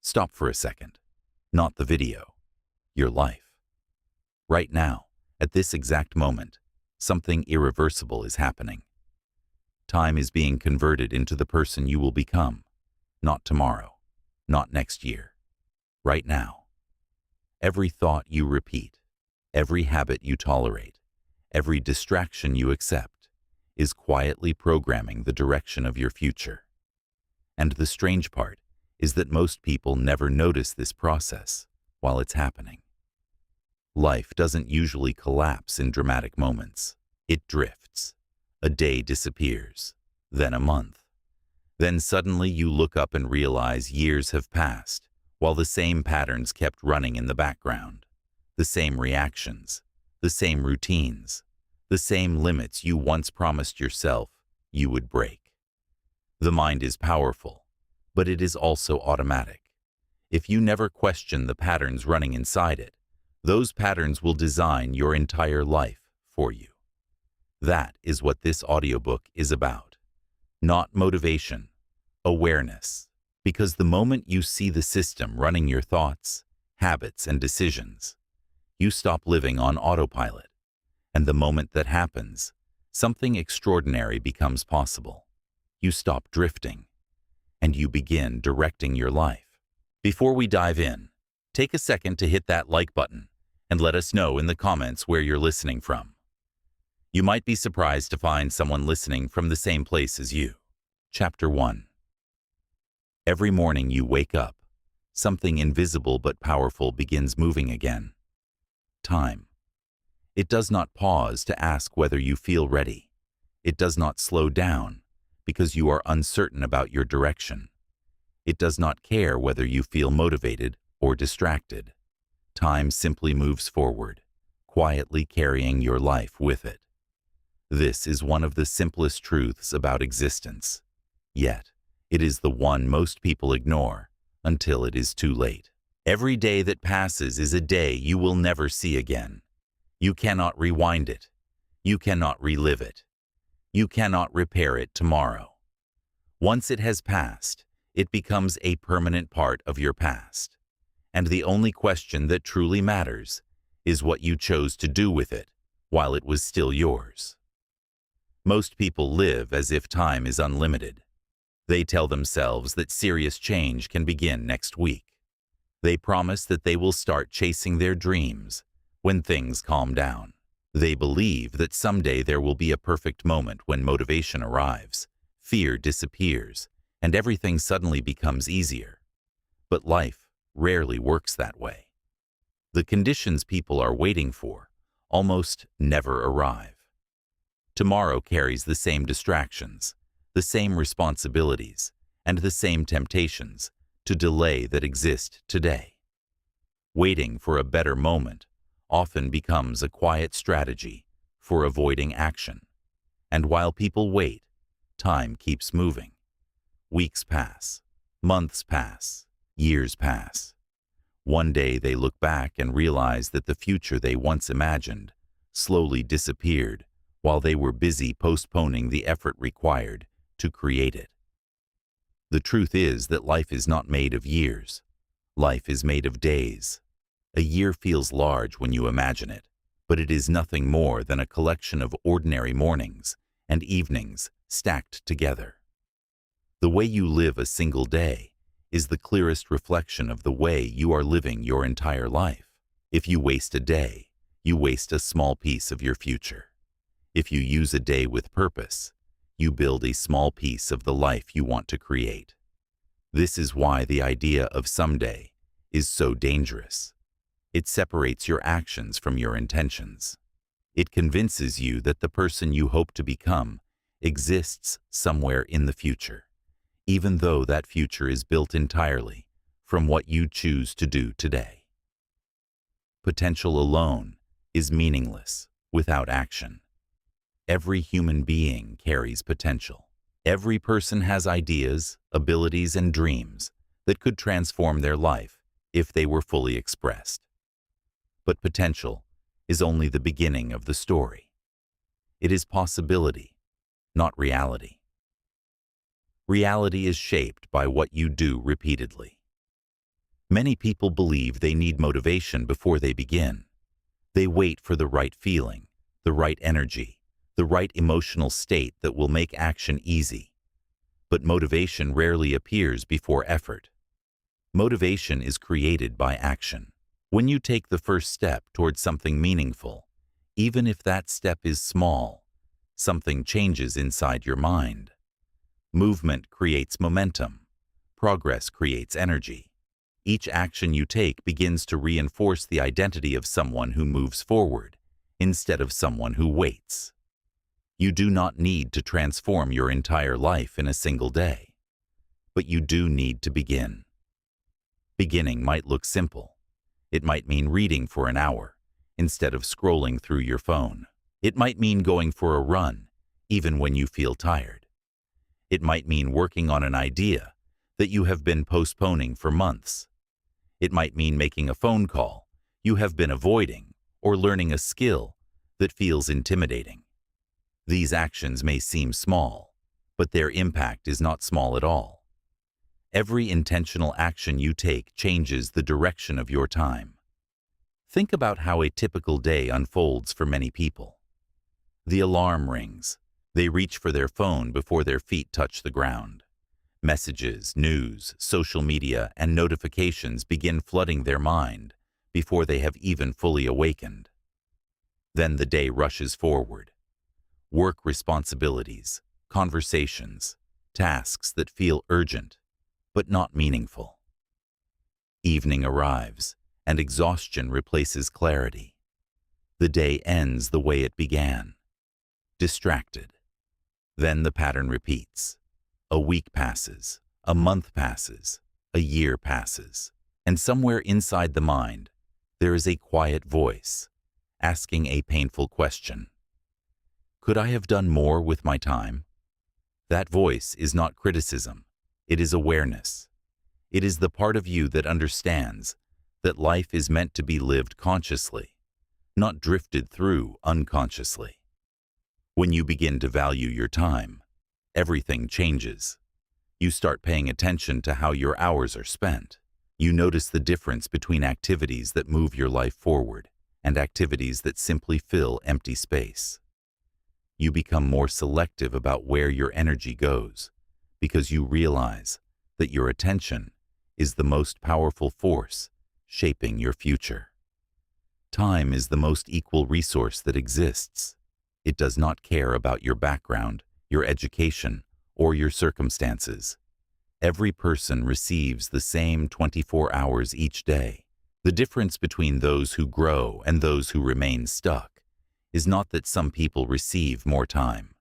Stop for a second. Not the video. Your life. Right now, at this exact moment, something irreversible is happening. Time is being converted into the person you will become. Not tomorrow. Not next year. Right now. Every thought you repeat, every habit you tolerate, every distraction you accept, is quietly programming the direction of your future. And the strange part is that most people never notice this process while it's happening. Life doesn't usually collapse in dramatic moments. It drifts. A day disappears, then a month. Then suddenly you look up and realize years have passed, while the same patterns kept running in the background. The same reactions, the same routines, the same limits you once promised yourself you would break. The mind is powerful, but it is also automatic. If you never question the patterns running inside it, those patterns will design your entire life for you. That is what this audiobook is about. Not motivation, awareness. Because the moment you see the system running your thoughts, habits, and decisions, you stop living on autopilot. And the moment that happens, something extraordinary becomes possible. You stop drifting, and you begin directing your life. Before we dive in, take a second to hit that like button and let us know in the comments where you're listening from. You might be surprised to find someone listening from the same place as you. Chapter 1. Every morning you wake up, something invisible but powerful begins moving again. Time. It does not pause to ask whether you feel ready. It does not slow down because you are uncertain about your direction. It does not care whether you feel motivated or distracted. Time simply moves forward, quietly carrying your life with it. This is one of the simplest truths about existence. Yet, it is the one most people ignore until it is too late. Every day that passes is a day you will never see again. You cannot rewind it. You cannot relive it. You cannot repair it tomorrow. Once it has passed, it becomes a permanent part of your past. And the only question that truly matters is what you chose to do with it while it was still yours. Most people live as if time is unlimited. They tell themselves that serious change can begin next week. They promise that they will start chasing their dreams when things calm down. They believe that someday there will be a perfect moment when motivation arrives, fear disappears, and everything suddenly becomes easier. But life rarely works that way. The conditions people are waiting for almost never arrive. Tomorrow carries the same distractions, the same responsibilities, and the same temptations to delay that exist today. Waiting for a better moment often becomes a quiet strategy for avoiding action. And while people wait, time keeps moving. Weeks pass, months pass, years pass. One day they look back and realize that the future they once imagined slowly disappeared while they were busy postponing the effort required to create it. The truth is that life is not made of years. Life is made of days. A year feels large when you imagine it, but it is nothing more than a collection of ordinary mornings and evenings stacked together. The way you live a single day is the clearest reflection of the way you are living your entire life. If you waste a day, you waste a small piece of your future. If you use a day with purpose, you build a small piece of the life you want to create. This is why the idea of someday is so dangerous. It separates your actions from your intentions. It convinces you that the person you hope to become exists somewhere in the future, even though that future is built entirely from what you choose to do today. Potential alone is meaningless without action. Every human being carries potential. Every person has ideas, abilities, and dreams that could transform their life if they were fully expressed. But potential is only the beginning of the story. It is possibility, not reality. Reality is shaped by what you do repeatedly. Many people believe they need motivation before they begin. They wait for the right feeling, the right energy, the right emotional state that will make action easy. But motivation rarely appears before effort. Motivation is created by action. When you take the first step towards something meaningful, even if that step is small, something changes inside your mind. Movement creates momentum. Progress creates energy. Each action you take begins to reinforce the identity of someone who moves forward, instead of someone who waits. You do not need to transform your entire life in a single day, but you do need to begin. Beginning might look simple. It might mean reading for an hour, instead of scrolling through your phone. It might mean going for a run, even when you feel tired. It might mean working on an idea that you have been postponing for months. It might mean making a phone call you have been avoiding or learning a skill that feels intimidating. These actions may seem small, but their impact is not small at all. Every intentional action you take changes the direction of your time. Think about how a typical day unfolds for many people. The alarm rings. They reach for their phone before their feet touch the ground. Messages, news, social media, and notifications begin flooding their mind before they have even fully awakened. Then the day rushes forward. Work responsibilities, conversations, tasks that feel urgent, but not meaningful. Evening arrives, and exhaustion replaces clarity. The day ends the way it began, distracted. Then the pattern repeats. A week passes, a month passes, a year passes, and somewhere inside the mind, there is a quiet voice, asking a painful question. Could I have done more with my time? That voice is not criticism, it is awareness. It is the part of you that understands that life is meant to be lived consciously, not drifted through unconsciously. When you begin to value your time, everything changes. You start paying attention to how your hours are spent. You notice the difference between activities that move your life forward and activities that simply fill empty space. You become more selective about where your energy goes because you realize that your attention is the most powerful force shaping your future. Time is the most equal resource that exists. It does not care about your background, your education, or your circumstances. Every person receives the same 24 hours each day. The difference between those who grow and those who remain stuck is not that some people receive more time.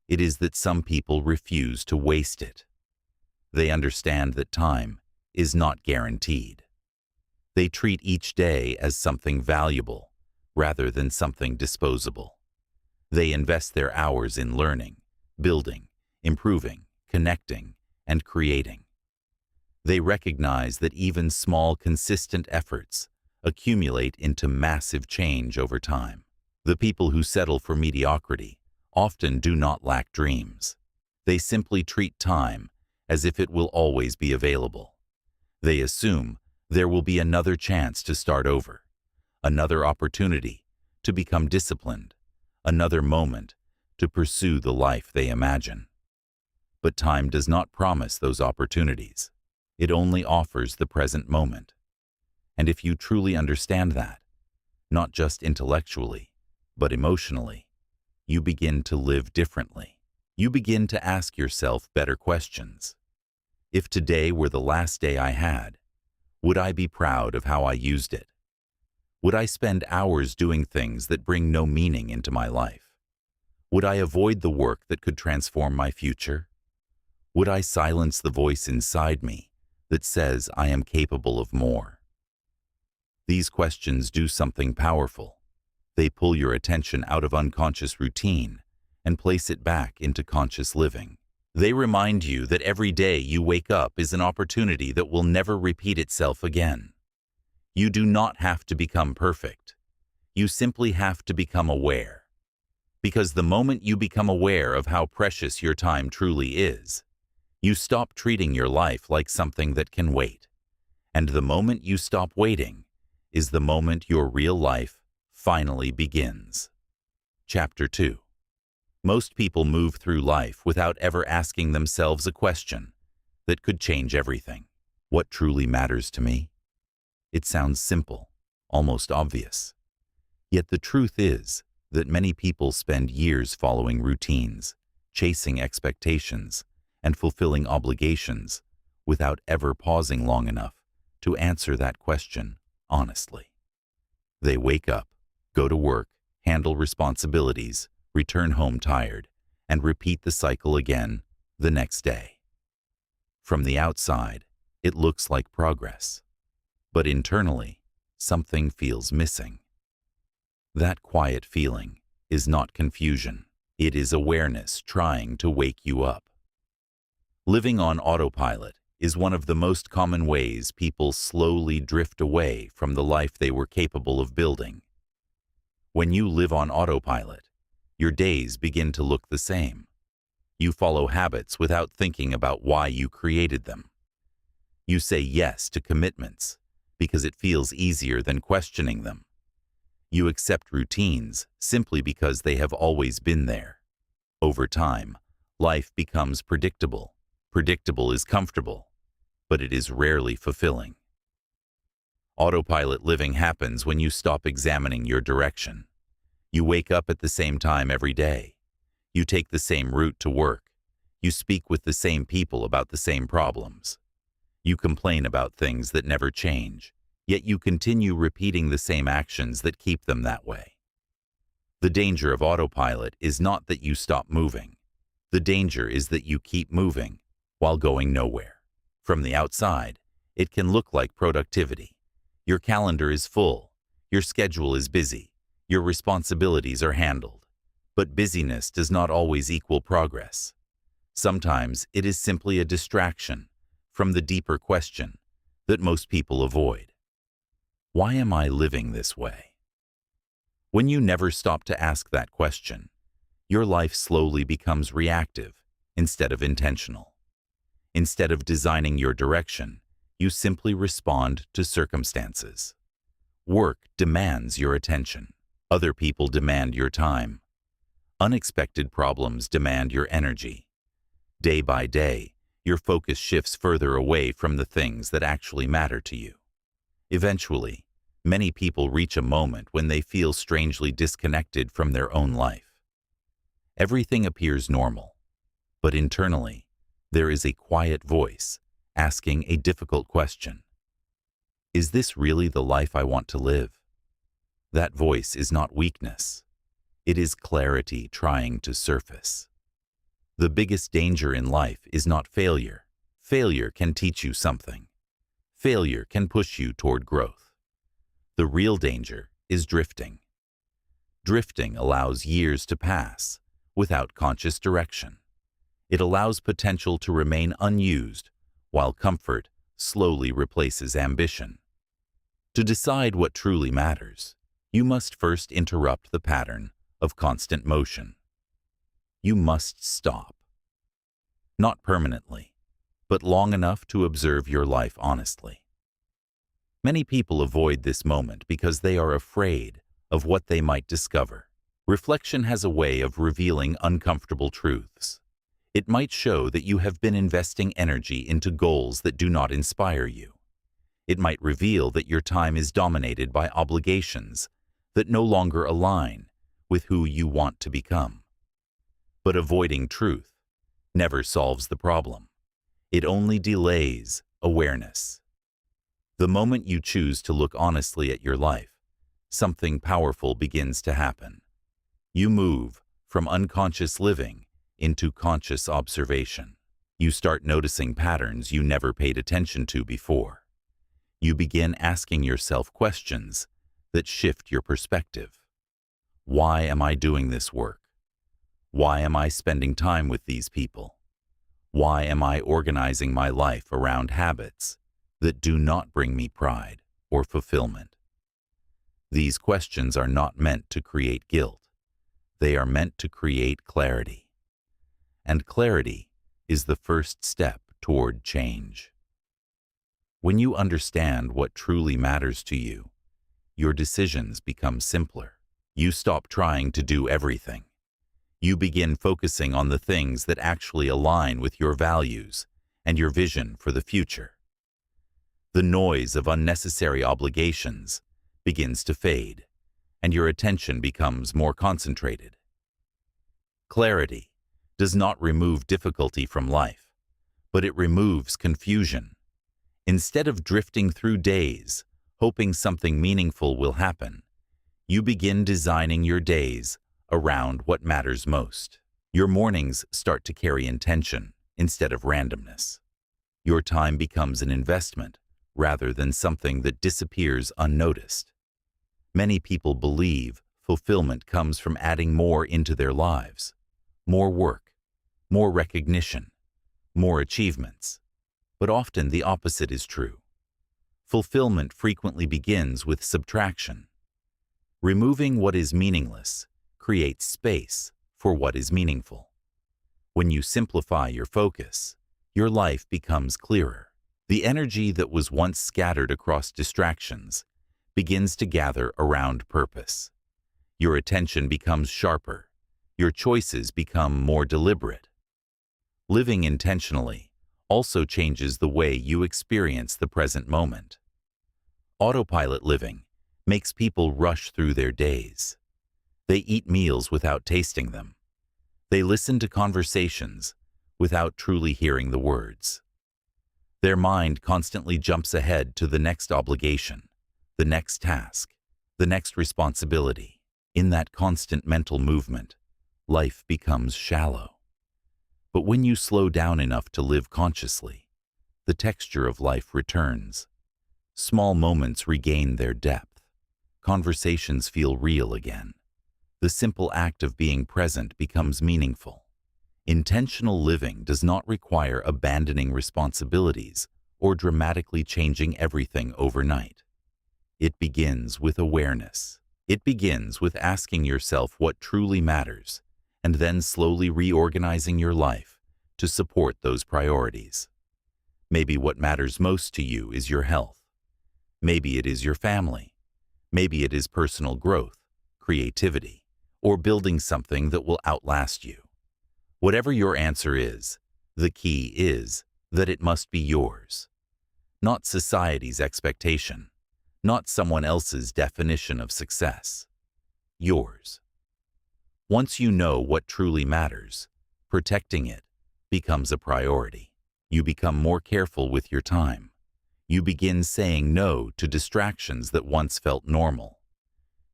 It is that some people refuse to waste it. They understand that time is not guaranteed. They treat each day as something valuable rather than something disposable. They invest their hours in learning, building, improving, connecting, and creating. They recognize that even small, consistent efforts accumulate into massive change over time. The people who settle for mediocrity often do not lack dreams. They simply treat time as if it will always be available. They assume there will be another chance to start over, another opportunity to become disciplined, another moment to pursue the life they imagine. But time does not promise those opportunities. It only offers the present moment. And if you truly understand that, not just intellectually, but emotionally, you begin to live differently. You begin to ask yourself better questions. If today were the last day I had, would I be proud of how I used it? Would I spend hours doing things that bring no meaning into my life? Would I avoid the work that could transform my future? Would I silence the voice inside me that says I am capable of more? These questions do something powerful. They pull your attention out of unconscious routine and place it back into conscious living. They remind you that every day you wake up is an opportunity that will never repeat itself again. You do not have to become perfect. You simply have to become aware. Because the moment you become aware of how precious your time truly is, you stop treating your life like something that can wait, And the moment you stop waiting is the moment your real life finally begins. Chapter 2. Most people move through life without ever asking themselves a question that could change everything. What truly matters to me? It sounds simple, almost obvious. Yet the truth is that many people spend years following routines, chasing expectations, and fulfilling obligations without ever pausing long enough to answer that question honestly. They wake up, go to work, handle responsibilities, return home tired, and repeat the cycle again the next day. From the outside, it looks like progress, but internally, something feels missing. That quiet feeling is not confusion. It is awareness trying to wake you up. Living on autopilot is one of the most common ways people slowly drift away from the life they were capable of building. When you live on autopilot, your days begin to look the same. You follow habits without thinking about why you created them. You say yes to commitments because it feels easier than questioning them. You accept routines simply because they have always been there. Over time, life becomes predictable. Predictable is comfortable, but it is rarely fulfilling. Autopilot living happens when you stop examining your direction. You wake up at the same time every day. You take the same route to work. You speak with the same people about the same problems. You complain about things that never change, yet you continue repeating the same actions that keep them that way. The danger of autopilot is not that you stop moving. The danger is that you keep moving while going nowhere. From the outside, it can look like productivity. Your calendar is full. Your schedule is busy. Your responsibilities are handled. But busyness does not always equal progress. Sometimes it is simply a distraction from the deeper question that most people avoid. Why am I living this way? When you never stop to ask that question, your life slowly becomes reactive instead of intentional. Instead of designing your direction, you simply respond to circumstances. Work demands your attention. Other people demand your time. Unexpected problems demand your energy. Day by day, your focus shifts further away from the things that actually matter to you. Eventually, many people reach a moment when they feel strangely disconnected from their own life. Everything appears normal, but internally, there is a quiet voice asking a difficult question. Is this really the life I want to live? That voice is not weakness. It is clarity trying to surface. The biggest danger in life is not failure. Failure can teach you something. Failure can push you toward growth. The real danger is drifting. Drifting allows years to pass without conscious direction. It allows potential to remain unused while comfort slowly replaces ambition. To decide what truly matters, you must first interrupt the pattern of constant motion. You must stop. Not permanently, but long enough to observe your life honestly. Many people avoid this moment because they are afraid of what they might discover. Reflection has a way of revealing uncomfortable truths. It might show that you have been investing energy into goals that do not inspire you. It might reveal that your time is dominated by obligations that no longer align with who you want to become. But avoiding truth never solves the problem. It only delays awareness. The moment you choose to look honestly at your life, something powerful begins to happen. You move from unconscious living into conscious observation. You start noticing patterns you never paid attention to before. You begin asking yourself questions that shift your perspective. Why am I doing this work? Why am I spending time with these people? Why am I organizing my life around habits that do not bring me pride or fulfillment? These questions are not meant to create guilt. They are meant to create clarity. And clarity is the first step toward change. When you understand what truly matters to you, your decisions become simpler. You stop trying to do everything. You begin focusing on the things that actually align with your values and your vision for the future. The noise of unnecessary obligations begins to fade, and your attention becomes more concentrated. Clarity does not remove difficulty from life, but it removes confusion. Instead of drifting through days, hoping something meaningful will happen, you begin designing your days around what matters most. Your mornings start to carry intention instead of randomness. Your time becomes an investment rather than something that disappears unnoticed. Many people believe fulfillment comes from adding more into their lives. More work, more recognition, more achievements. But often the opposite is true. Fulfillment frequently begins with subtraction. Removing what is meaningless creates space for what is meaningful. When you simplify your focus, your life becomes clearer. The energy that was once scattered across distractions begins to gather around purpose. Your attention becomes sharper. Your choices become more deliberate. Living intentionally also changes the way you experience the present moment. Autopilot living makes people rush through their days. They eat meals without tasting them. They listen to conversations without truly hearing the words. Their mind constantly jumps ahead to the next obligation, the next task, the next responsibility. In that constant mental movement, life becomes shallow. But when you slow down enough to live consciously, the texture of life returns. Small moments regain their depth. Conversations feel real again. The simple act of being present becomes meaningful. Intentional living does not require abandoning responsibilities or dramatically changing everything overnight. It begins with awareness. It begins with asking yourself what truly matters, and then slowly reorganizing your life to support those priorities. Maybe what matters most to you is your health. Maybe it is your family. Maybe it is personal growth, creativity, or building something that will outlast you. Whatever your answer is, the key is that it must be yours. Not society's expectation, not someone else's definition of success. Yours. Once you know what truly matters, protecting it becomes a priority. You become more careful with your time. You begin saying no to distractions that once felt normal.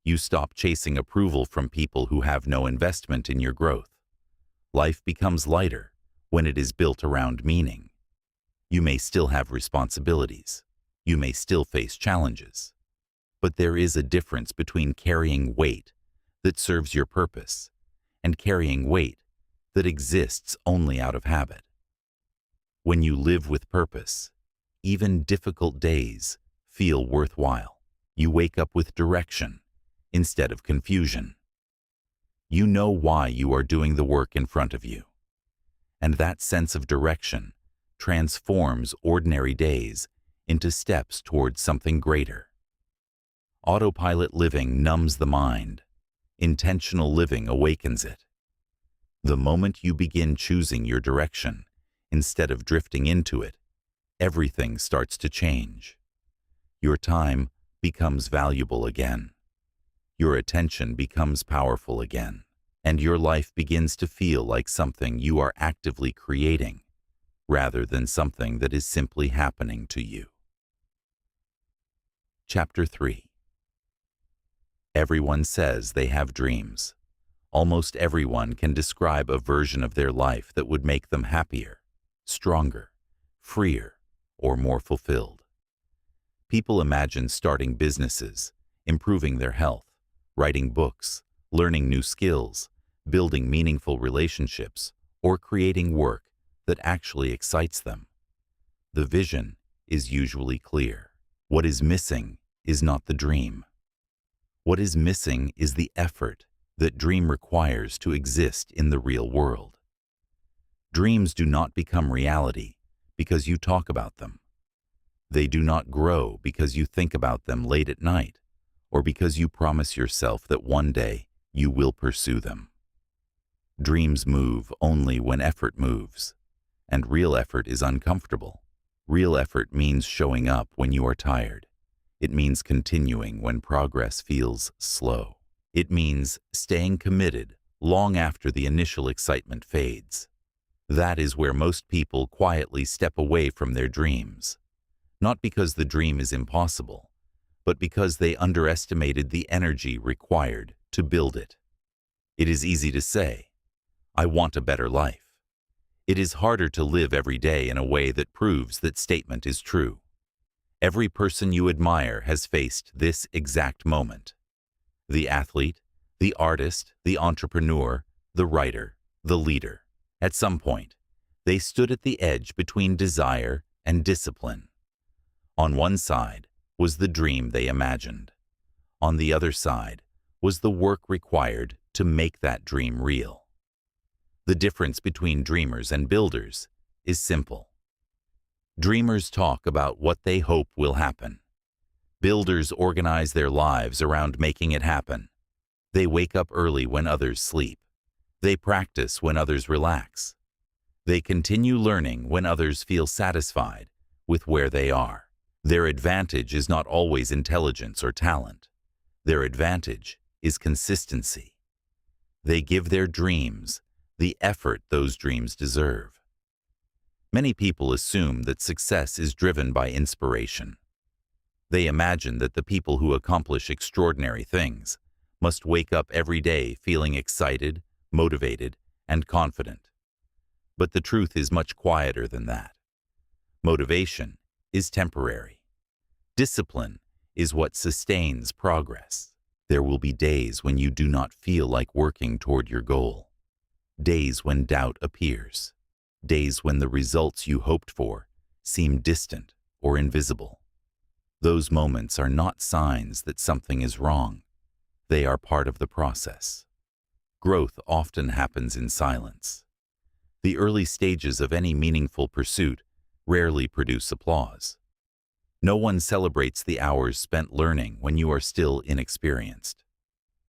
You stop chasing approval from people who have no investment in your growth. Life becomes lighter when it is built around meaning. You may still have responsibilities. You may still face challenges. But there is a difference between carrying weight that serves your purpose and carrying weight that exists only out of habit. When you live with purpose, even difficult days feel worthwhile. You wake up with direction instead of confusion. You know why you are doing the work in front of you. And that sense of direction transforms ordinary days into steps towards something greater. Autopilot living numbs the mind. Intentional living awakens it. The moment you begin choosing your direction instead of drifting into it, everything starts to change. Your time becomes valuable again. Your attention becomes powerful again, and your life begins to feel like something you are actively creating, rather than something that is simply happening to you. Chapter 3. Everyone says they have dreams. Almost everyone can describe a version of their life that would make them happier, stronger, freer, or more fulfilled. People imagine starting businesses, improving their health, writing books, learning new skills, building meaningful relationships, or creating work that actually excites them. The vision is usually clear. What is missing is not the dream. What is missing is the effort that dream requires to exist in the real world. Dreams do not become reality because you talk about them. They do not grow because you think about them late at night or because you promise yourself that one day you will pursue them. Dreams move only when effort moves, and real effort is uncomfortable. Real effort means showing up when you are tired. It means continuing when progress feels slow. It means staying committed long after the initial excitement fades. That is where most people quietly step away from their dreams, not because the dream is impossible, but because they underestimated the energy required to build it. It is easy to say, "I want a better life." It is harder to live every day in a way that proves that statement is true. Every person you admire has faced this exact moment. The athlete, the artist, the entrepreneur, the writer, the leader. At some point, they stood at the edge between desire and discipline. On one side was the dream they imagined. On the other side was the work required to make that dream real. The difference between dreamers and builders is simple. Dreamers talk about what they hope will happen. Builders organize their lives around making it happen. They wake up early when others sleep. They practice when others relax. They continue learning when others feel satisfied with where they are. Their advantage is not always intelligence or talent. Their advantage is consistency. They give their dreams the effort those dreams deserve. Many people assume that success is driven by inspiration. They imagine that the people who accomplish extraordinary things must wake up every day feeling excited, motivated, and confident. But the truth is much quieter than that. Motivation is temporary. Discipline is what sustains progress. There will be days when you do not feel like working toward your goal. Days when doubt appears. Days when the results you hoped for seem distant or invisible. Those moments are not signs that something is wrong. They are part of the process. Growth often happens in silence. The early stages of any meaningful pursuit rarely produce applause. No one celebrates the hours spent learning when you are still inexperienced.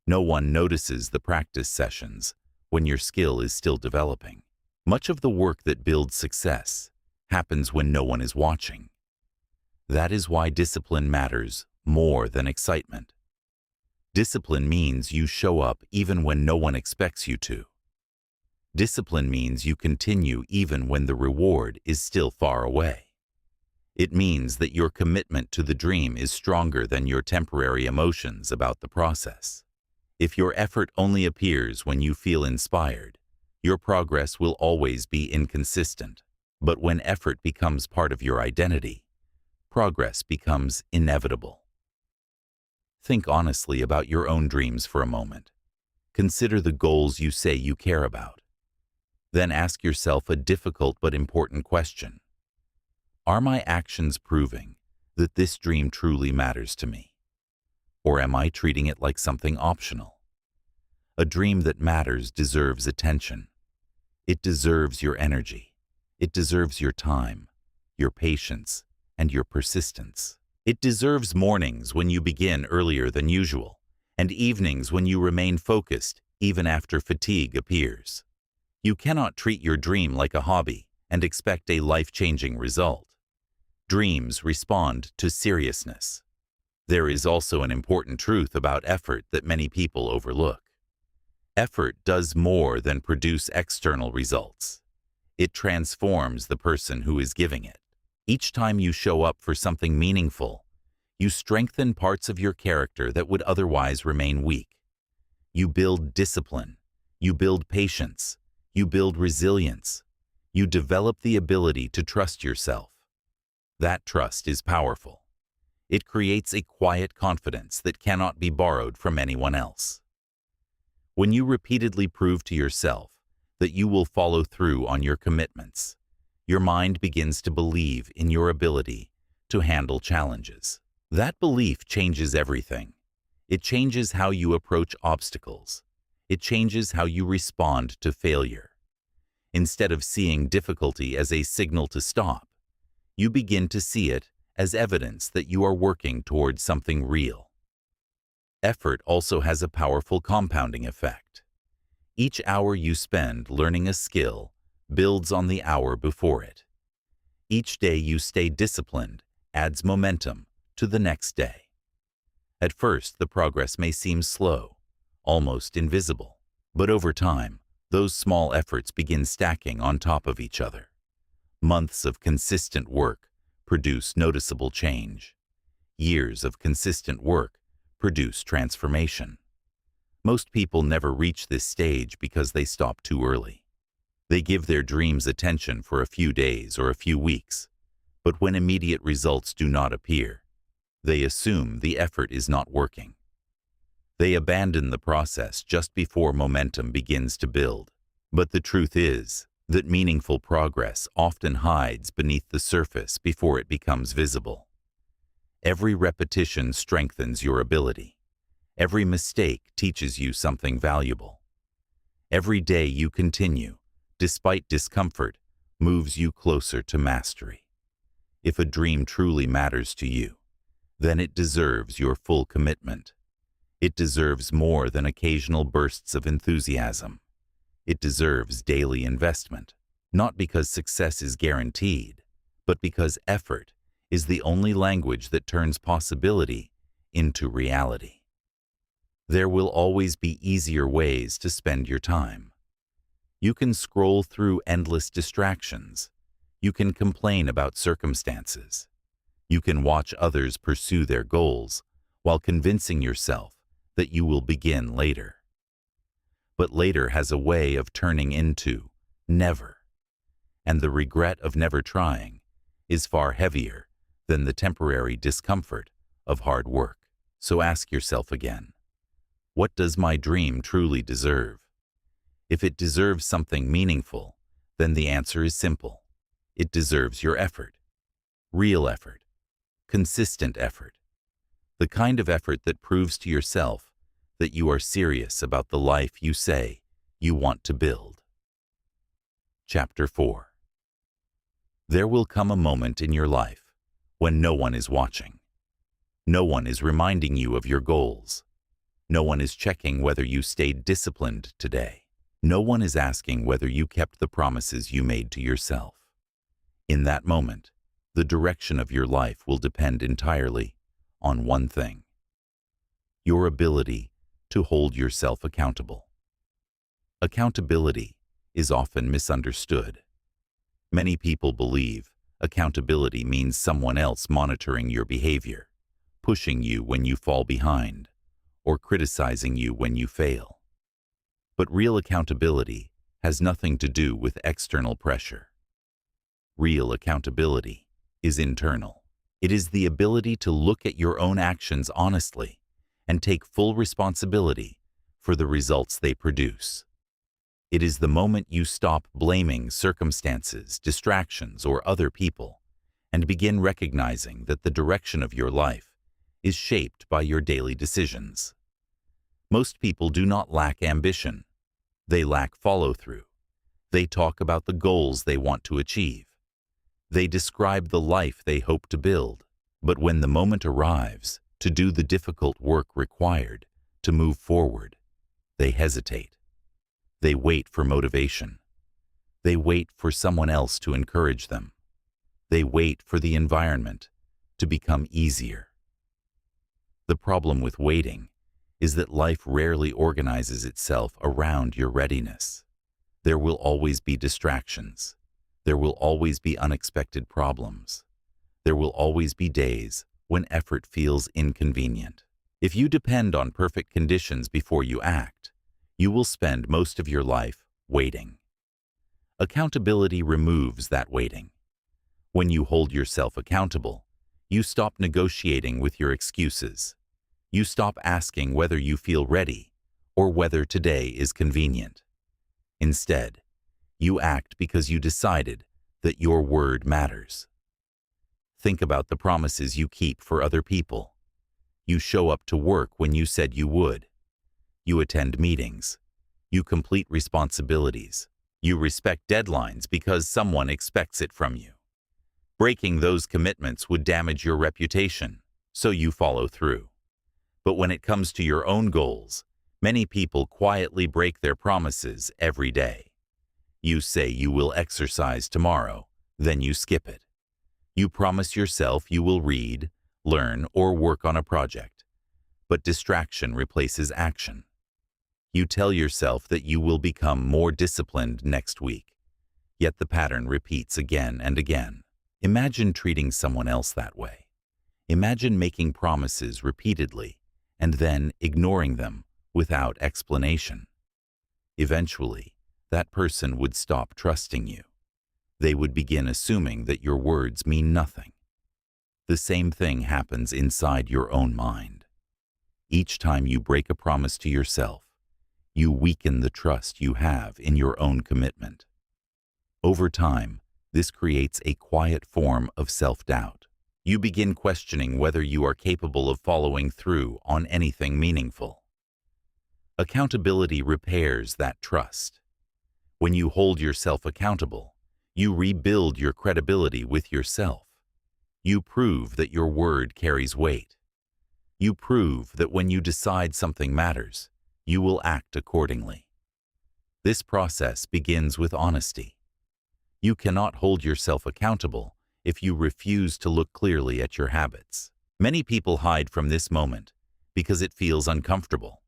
No one notices the practice sessions when your skill is still developing. Much of the work that builds success happens when no one is watching. That is why discipline matters more than excitement. Discipline means you show up even when no one expects you to. Discipline means you continue even when the reward is still far away. It means that your commitment to the dream is stronger than your temporary emotions about the process. If your effort only appears when you feel inspired, your progress will always be inconsistent. But when effort becomes part of your identity, progress becomes inevitable. Think honestly about your own dreams for a moment. Consider the goals you say you care about. Then ask yourself a difficult but important question. Are my actions proving that this dream truly matters to me? Or am I treating it like something optional? A dream that matters deserves attention. It deserves your energy. It deserves your time, your patience, and your persistence. It deserves mornings when you begin earlier than usual, and evenings when you remain focused even after fatigue appears. You cannot treat your dream like a hobby and expect a life-changing result. Dreams respond to seriousness. There is also an important truth about effort that many people overlook. Effort does more than produce external results. It transforms the person who is giving it. Each time you show up for something meaningful, you strengthen parts of your character that would otherwise remain weak. You build discipline. You build patience. You build resilience. You develop the ability to trust yourself. That trust is powerful. It creates a quiet confidence that cannot be borrowed from anyone else. When you repeatedly prove to yourself that you will follow through on your commitments, your mind begins to believe in your ability to handle challenges. That belief changes everything. It changes how you approach obstacles. It changes how you respond to failure. Instead of seeing difficulty as a signal to stop, you begin to see it as evidence that you are working towards something real. Effort also has a powerful compounding effect. Each hour you spend learning a skill builds on the hour before it. Each day you stay disciplined adds momentum to the next day. At first, the progress may seem slow, almost invisible, but over time, those small efforts begin stacking on top of each other. Months of consistent work produce noticeable change. Years of consistent work produce transformation. Most people never reach this stage because they stop too early. They give their dreams attention for a few days or a few weeks, but when immediate results do not appear, they assume the effort is not working. They abandon the process just before momentum begins to build. But the truth is that meaningful progress often hides beneath the surface before it becomes visible. Every repetition strengthens your ability. Every mistake teaches you something valuable. Every day you continue, despite discomfort, moves you closer to mastery. If a dream truly matters to you, then it deserves your full commitment. It deserves more than occasional bursts of enthusiasm. It deserves daily investment, not because success is guaranteed, but because effort is the only language that turns possibility into reality. There will always be easier ways to spend your time. You can scroll through endless distractions. You can complain about circumstances. You can watch others pursue their goals while convincing yourself that you will begin later. But later has a way of turning into never, and the regret of never trying is far heavier than the temporary discomfort of hard work. So ask yourself again, what does my dream truly deserve? If it deserves something meaningful, then the answer is simple. It deserves your effort. Real effort. Consistent effort. The kind of effort that proves to yourself that you are serious about the life you say you want to build. Chapter 4. There will come a moment in your life when no one is watching. No one is reminding you of your goals. No one is checking whether you stayed disciplined today. No one is asking whether you kept the promises you made to yourself. In that moment, the direction of your life will depend entirely on one thing: your ability to hold yourself accountable. Accountability is often misunderstood. Many people believe accountability means someone else monitoring your behavior, pushing you when you fall behind, or criticizing you when you fail. But real accountability has nothing to do with external pressure. Real accountability is internal. It is the ability to look at your own actions honestly and take full responsibility for the results they produce. It is the moment you stop blaming circumstances, distractions, or other people and begin recognizing that the direction of your life is shaped by your daily decisions. Most people do not lack ambition. They lack follow-through. They talk about the goals they want to achieve. They describe the life they hope to build. But when the moment arrives to do the difficult work required to move forward, they hesitate. They wait for motivation. They wait for someone else to encourage them. They wait for the environment to become easier. The problem with waiting is that life rarely organizes itself around your readiness. There will always be distractions. There will always be unexpected problems. There will always be days when effort feels inconvenient. If you depend on perfect conditions before you act, you will spend most of your life waiting. Accountability removes that waiting. When you hold yourself accountable, you stop negotiating with your excuses. You stop asking whether you feel ready or whether today is convenient. Instead, you act because you decided that your word matters. Think about the promises you keep for other people. You show up to work when you said you would. You attend meetings. You complete responsibilities. You respect deadlines because someone expects it from you. Breaking those commitments would damage your reputation, so you follow through. But when it comes to your own goals, many people quietly break their promises every day. You say you will exercise tomorrow, then you skip it. You promise yourself you will read, learn, or work on a project, but distraction replaces action. You tell yourself that you will become more disciplined next week, yet the pattern repeats again and again. Imagine treating someone else that way. Imagine making promises repeatedly and then ignoring them without explanation. Eventually, that person would stop trusting you. They would begin assuming that your words mean nothing. The same thing happens inside your own mind. Each time you break a promise to yourself, you weaken the trust you have in your own commitment. Over time, this creates a quiet form of self-doubt. You begin questioning whether you are capable of following through on anything meaningful. Accountability repairs that trust. When you hold yourself accountable, you rebuild your credibility with yourself. You prove that your word carries weight. You prove that when you decide something matters, you will act accordingly. This process begins with honesty. You cannot hold yourself accountable if you refuse to look clearly at your habits. Many people hide from this moment because it feels uncomfortable.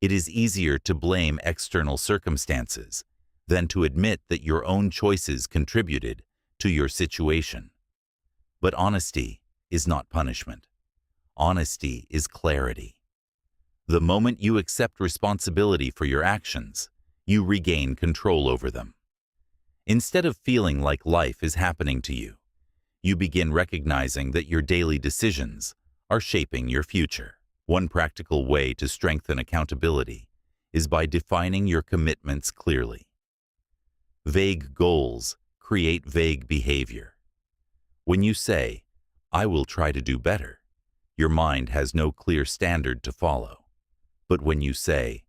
It is easier to blame external circumstances than to admit that your own choices contributed to your situation. But honesty is not punishment. Honesty is clarity. The moment you accept responsibility for your actions, you regain control over them. Instead of feeling like life is happening to you, you begin recognizing that your daily decisions are shaping your future. One practical way to strengthen accountability is by defining your commitments clearly. Vague goals create vague behavior. When you say, "I will try to do better," your mind has no clear standard to follow. But when you say,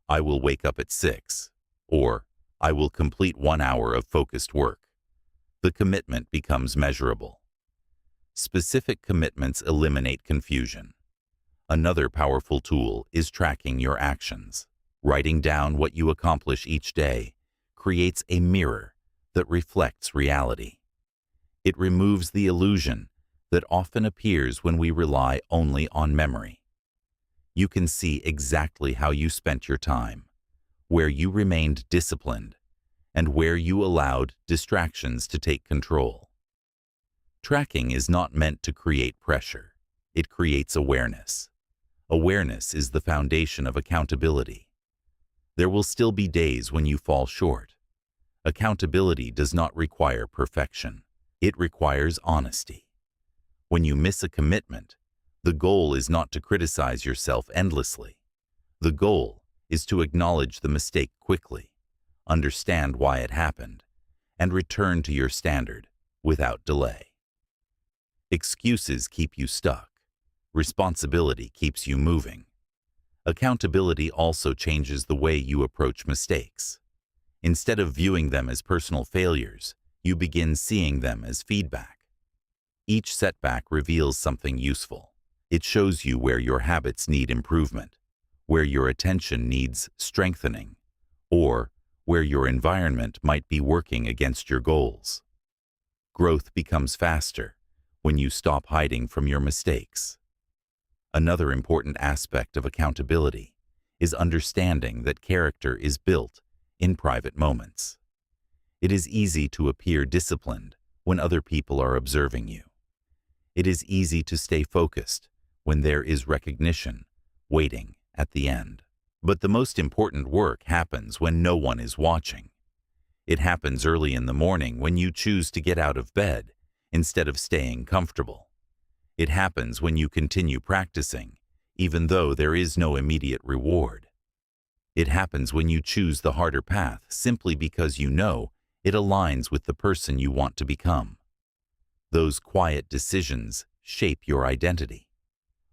"I will wake up at 6," or "I will complete 1 hour of focused work," the commitment becomes measurable. Specific commitments eliminate confusion. Another powerful tool is tracking your actions. Writing down what you accomplish each day creates a mirror that reflects reality. It removes the illusion that often appears when we rely only on memory. You can see exactly how you spent your time, where you remained disciplined, and where you allowed distractions to take control. Tracking is not meant to create pressure. It creates awareness. Awareness is the foundation of accountability. There will still be days when you fall short. Accountability does not require perfection. It requires honesty. When you miss a commitment, the goal is not to criticize yourself endlessly. The goal is to acknowledge the mistake quickly, understand why it happened, and return to your standard without delay. Excuses keep you stuck. Responsibility keeps you moving. Accountability also changes the way you approach mistakes. Instead of viewing them as personal failures, you begin seeing them as feedback. Each setback reveals something useful. It shows you where your habits need improvement, where your attention needs strengthening, or where your environment might be working against your goals. Growth becomes faster when you stop hiding from your mistakes. Another important aspect of accountability is understanding that character is built in private moments. It is easy to appear disciplined when other people are observing you. It is easy to stay focused when there is recognition waiting at the end. But the most important work happens when no one is watching. It happens early in the morning when you choose to get out of bed instead of staying comfortable. It happens when you continue practicing, even though there is no immediate reward. It happens when you choose the harder path simply because you know it aligns with the person you want to become. Those quiet decisions shape your identity.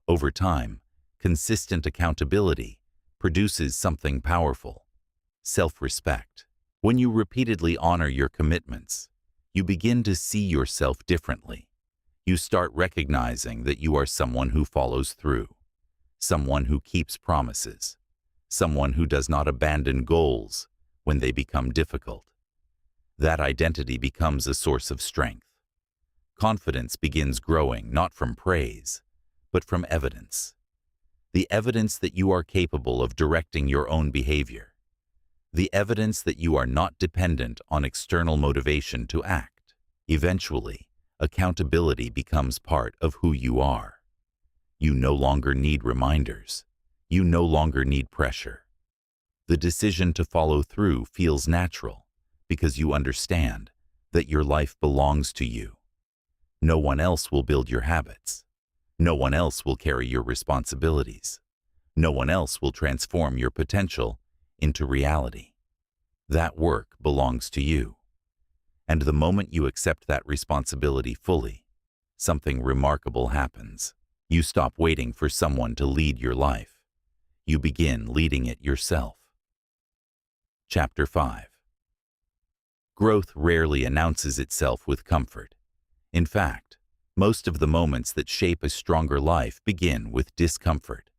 Over time, consistent accountability produces something powerful: self-respect. When you repeatedly honor your commitments, You begin to see yourself differently. You start recognizing that you are someone who follows through, someone who keeps promises, someone who does not abandon goals when they become difficult. That identity becomes a source of strength. Confidence begins growing not from praise, but from evidence. The evidence that you are capable of directing your own behavior. The evidence that you are not dependent on external motivation to act. Eventually, accountability becomes part of who you are. You no longer need reminders. You no longer need pressure. The decision to follow through feels natural because you understand that your life belongs to you. No one else will build your habits. No one else will carry your responsibilities. No one else will transform your potential into reality. That work belongs to you. And the moment you accept that responsibility fully, something remarkable happens. You stop waiting for someone to lead your life. You begin leading it yourself. Chapter 5. Growth rarely announces itself with comfort. In fact, most of the moments that shape a stronger life begin with discomfort.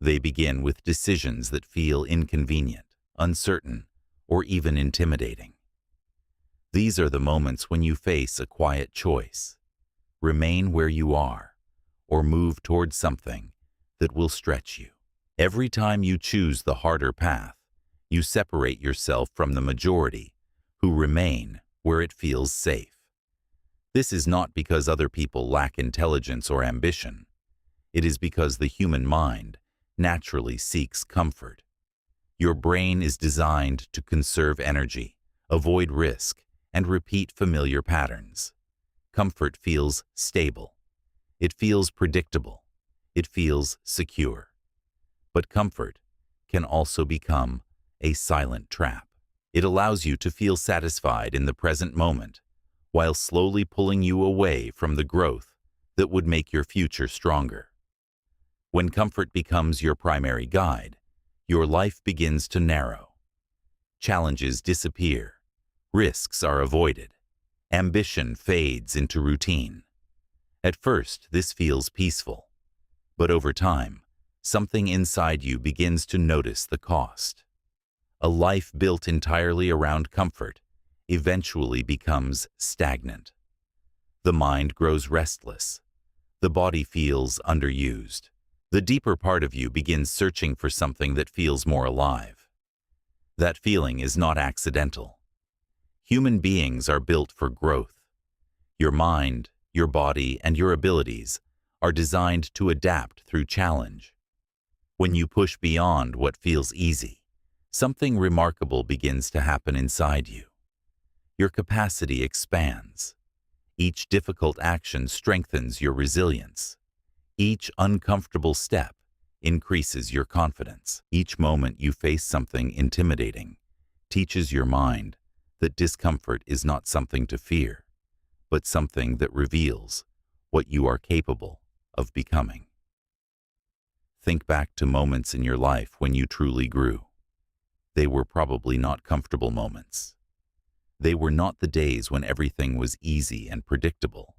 They begin with decisions that feel inconvenient, uncertain, or even intimidating. These are the moments when you face a quiet choice: remain where you are, or move towards something that will stretch you. Every time you choose the harder path, you separate yourself from the majority who remain where it feels safe. This is not because other people lack intelligence or ambition. It is because the human mind naturally seeks comfort. Your brain is designed to conserve energy, avoid risk, and repeat familiar patterns. Comfort feels stable. It feels predictable. It feels secure. But comfort can also become a silent trap. It allows you to feel satisfied in the present moment, while slowly pulling you away from the growth that would make your future stronger. When comfort becomes your primary guide, your life begins to narrow. Challenges disappear. Risks are avoided. Ambition fades into routine. At first, this feels peaceful, but over time, something inside you begins to notice the cost. A life built entirely around comfort eventually becomes stagnant. The mind grows restless. The body feels underused. The deeper part of you begins searching for something that feels more alive. That feeling is not accidental. Human beings are built for growth. Your mind, your body, and your abilities are designed to adapt through challenge. When you push beyond what feels easy, something remarkable begins to happen inside you. Your capacity expands. Each difficult action strengthens your resilience. Each uncomfortable step increases your confidence. Each moment you face something intimidating teaches your mind that discomfort is not something to fear, but something that reveals what you are capable of becoming. Think back to moments in your life when you truly grew. They were probably not comfortable moments. They were not the days when everything was easy and predictable.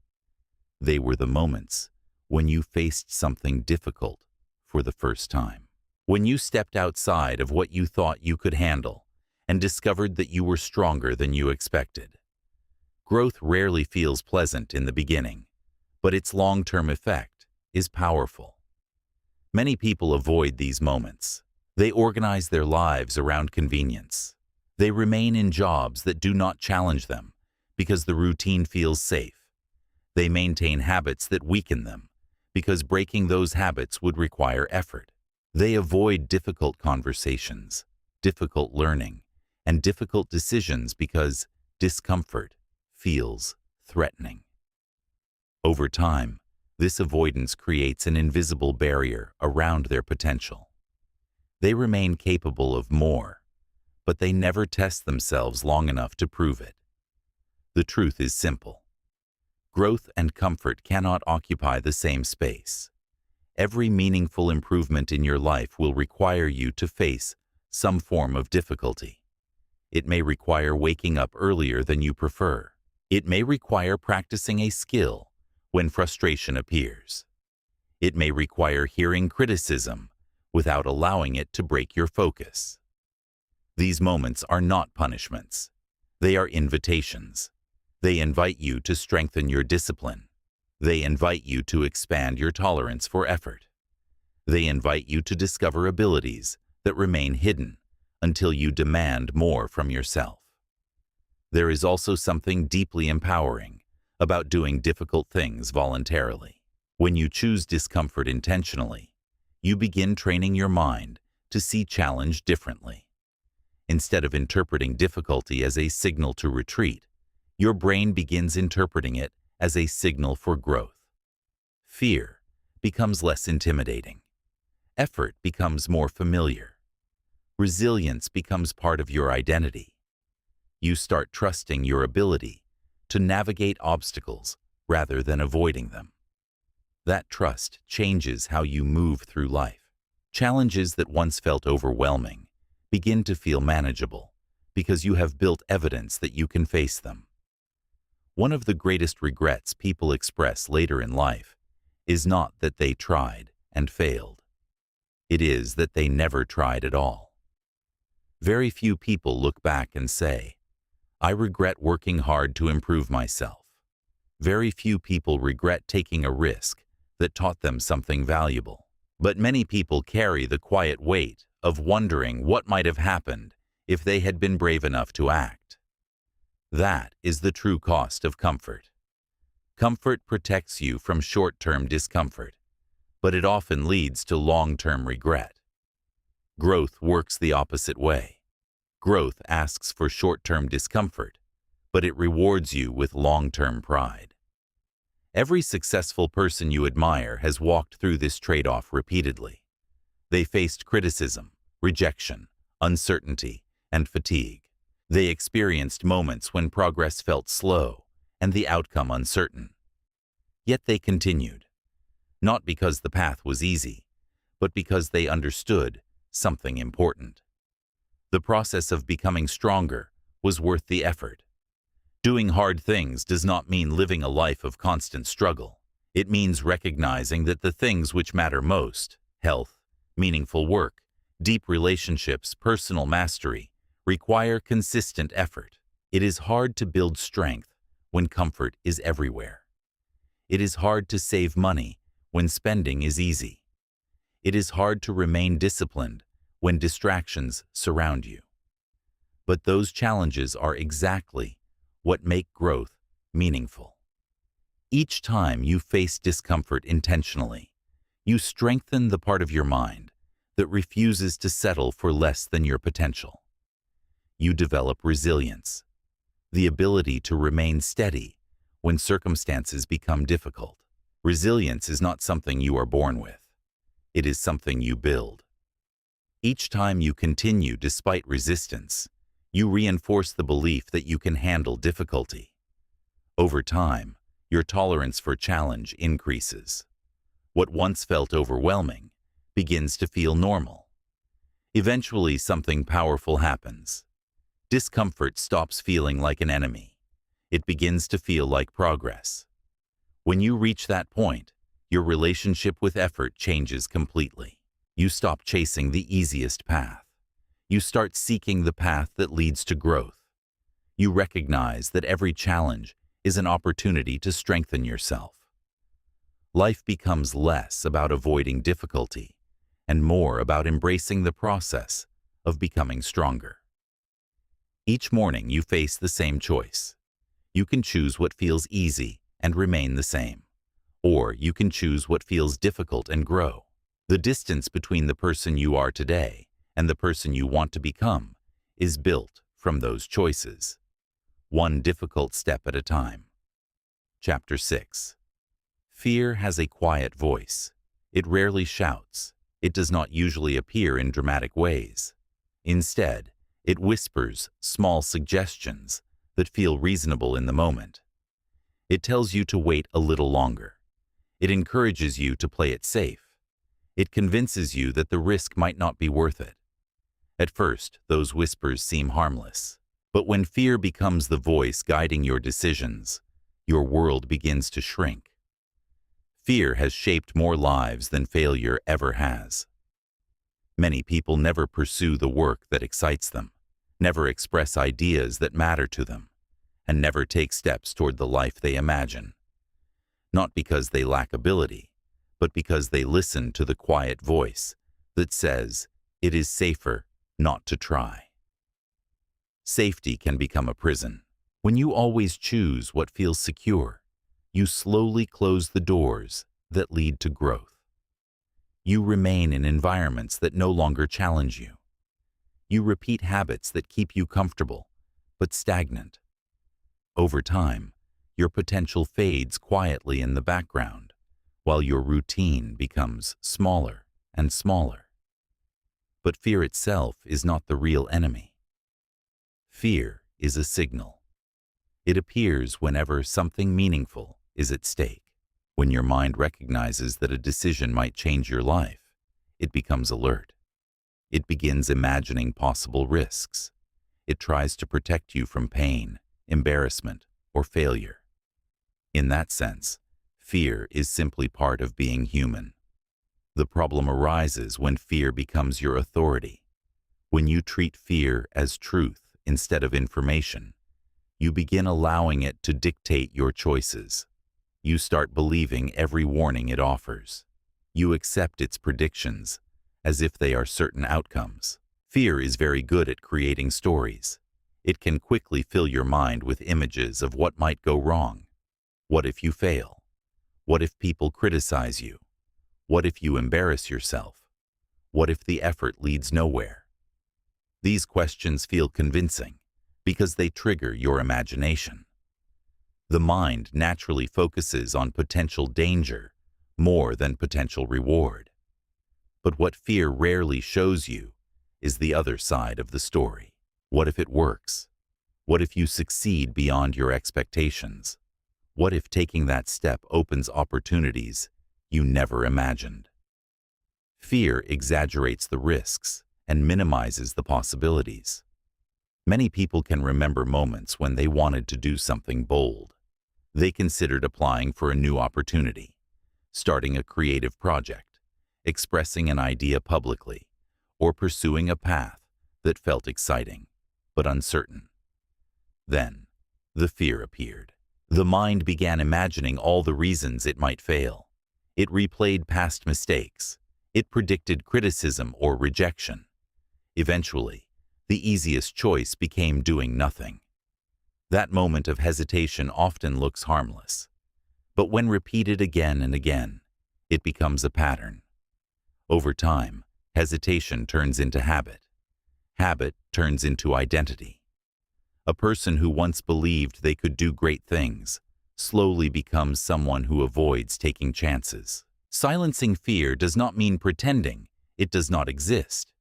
They were the moments when you faced something difficult for the first time. When you stepped outside of what you thought you could handle and discovered that you were stronger than you expected. Growth rarely feels pleasant in the beginning, but its long-term effect is powerful. Many people avoid these moments. They organize their lives around convenience. They remain in jobs that do not challenge them because the routine feels safe. They maintain habits that weaken them because breaking those habits would require effort. They avoid difficult conversations, difficult learning, and difficult decisions because discomfort feels threatening. Over time, this avoidance creates an invisible barrier around their potential. They remain capable of more, but they never test themselves long enough to prove it. The truth is simple. Growth and comfort cannot occupy the same space. Every meaningful improvement in your life will require you to face some form of difficulty. It may require waking up earlier than you prefer. It may require practicing a skill when frustration appears. It may require hearing criticism without allowing it to break your focus. These moments are not punishments. They are invitations. They invite you to strengthen your discipline. They invite you to expand your tolerance for effort. They invite you to discover abilities that remain hidden until you demand more from yourself. There is also something deeply empowering about doing difficult things voluntarily. When you choose discomfort intentionally, you begin training your mind to see challenge differently. Instead of interpreting difficulty as a signal to retreat, your brain begins interpreting it as a signal for growth. Fear becomes less intimidating. Effort becomes more familiar. Resilience becomes part of your identity. You start trusting your ability to navigate obstacles rather than avoiding them. That trust changes how you move through life. Challenges that once felt overwhelming begin to feel manageable because you have built evidence that you can face them. One of the greatest regrets people express later in life is not that they tried and failed. It is that they never tried at all. Very few people look back and say, "I regret working hard to improve myself." Very few people regret taking a risk that taught them something valuable. But many people carry the quiet weight of wondering what might have happened if they had been brave enough to act. That is the true cost of comfort. Comfort protects you from short-term discomfort, but it often leads to long-term regret. Growth works the opposite way. Growth asks for short-term discomfort, but it rewards you with long-term pride. Every successful person you admire has walked through this trade-off repeatedly. They faced criticism, rejection, uncertainty, and fatigue. They experienced moments when progress felt slow and the outcome uncertain. Yet they continued, not because the path was easy, but because they understood something important. The process of becoming stronger was worth the effort. Doing hard things does not mean living a life of constant struggle. It means recognizing that the things which matter most, health, meaningful work, deep relationships, personal mastery, require consistent effort. It is hard to build strength when comfort is everywhere. It is hard to save money when spending is easy. It is hard to remain disciplined when distractions surround you. But those challenges are exactly what make growth meaningful. Each time you face discomfort intentionally, you strengthen the part of your mind that refuses to settle for less than your potential. You develop resilience, the ability to remain steady when circumstances become difficult. Resilience is not something you are born with. It is something you build. Each time you continue despite resistance, you reinforce the belief that you can handle difficulty. Over time, your tolerance for challenge increases. What once felt overwhelming begins to feel normal. Eventually, something powerful happens. Discomfort stops feeling like an enemy. It begins to feel like progress. When you reach that point, your relationship with effort changes completely. You stop chasing the easiest path. You start seeking the path that leads to growth. You recognize that every challenge is an opportunity to strengthen yourself. Life becomes less about avoiding difficulty and more about embracing the process of becoming stronger. Each morning you face the same choice. You can choose what feels easy and remain the same, or you can choose what feels difficult and grow. The distance between the person you are today and the person you want to become is built from those choices, one difficult step at a time. Chapter 6. Fear has a quiet voice. It rarely shouts. It does not usually appear in dramatic ways. Instead, it whispers small suggestions that feel reasonable in the moment. It tells you to wait a little longer. It encourages you to play it safe. It convinces you that the risk might not be worth it. At first, those whispers seem harmless. But when fear becomes the voice guiding your decisions, your world begins to shrink. Fear has shaped more lives than failure ever has. Many people never pursue the work that excites them, never express ideas that matter to them, and never take steps toward the life they imagine. Not because they lack ability, but because they listen to the quiet voice that says, "It is safer not to try." Safety can become a prison. When you always choose what feels secure, you slowly close the doors that lead to growth. You remain in environments that no longer challenge you. You repeat habits that keep you comfortable, but stagnant. Over time, your potential fades quietly in the background, while your routine becomes smaller and smaller. But fear itself is not the real enemy. Fear is a signal. It appears whenever something meaningful is at stake. When your mind recognizes that a decision might change your life, it becomes alert. It begins imagining possible risks. It tries to protect you from pain, embarrassment, or failure. In that sense, fear is simply part of being human. The problem arises when fear becomes your authority. When you treat fear as truth instead of information, you begin allowing it to dictate your choices. You start believing every warning it offers. You accept its predictions as if they are certain outcomes. Fear is very good at creating stories. It can quickly fill your mind with images of what might go wrong. What if you fail? What if people criticize you? What if you embarrass yourself? What if the effort leads nowhere? These questions feel convincing because they trigger your imagination. The mind naturally focuses on potential danger more than potential reward. But what fear rarely shows you is the other side of the story. What if it works? What if you succeed beyond your expectations? What if taking that step opens opportunities you never imagined? Fear exaggerates the risks and minimizes the possibilities. Many people can remember moments when they wanted to do something bold. They considered applying for a new opportunity, starting a creative project, expressing an idea publicly, or pursuing a path that felt exciting but uncertain. Then, the fear appeared. The mind began imagining all the reasons it might fail. It replayed past mistakes. It predicted criticism or rejection. Eventually, the easiest choice became doing nothing. That moment of hesitation often looks harmless, but when repeated again and again, it becomes a pattern. Over time, hesitation turns into habit. Habit turns into identity. A person who once believed they could do great things slowly becomes someone who avoids taking chances. Silencing fear does not mean pretending it does not exist.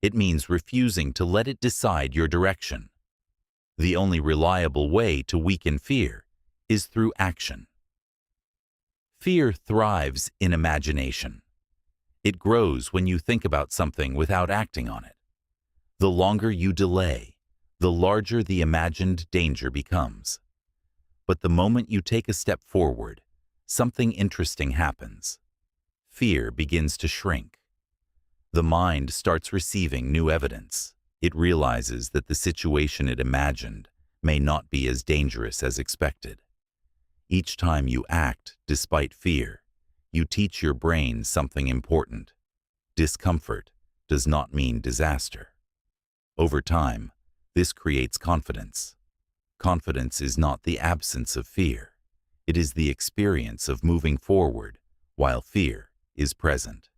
It means refusing to let it decide your direction. The only reliable way to weaken fear is through action. Fear thrives in imagination. It grows when you think about something without acting on it. The longer you delay, the larger the imagined danger becomes. But the moment you take a step forward, something interesting happens. Fear begins to shrink. The mind starts receiving new evidence. It realizes that the situation it imagined may not be as dangerous as expected. Each time you act despite fear, you teach your brain something important. Discomfort does not mean disaster. Over time, this creates confidence. Confidence is not the absence of fear. It is the experience of moving forward while fear is present.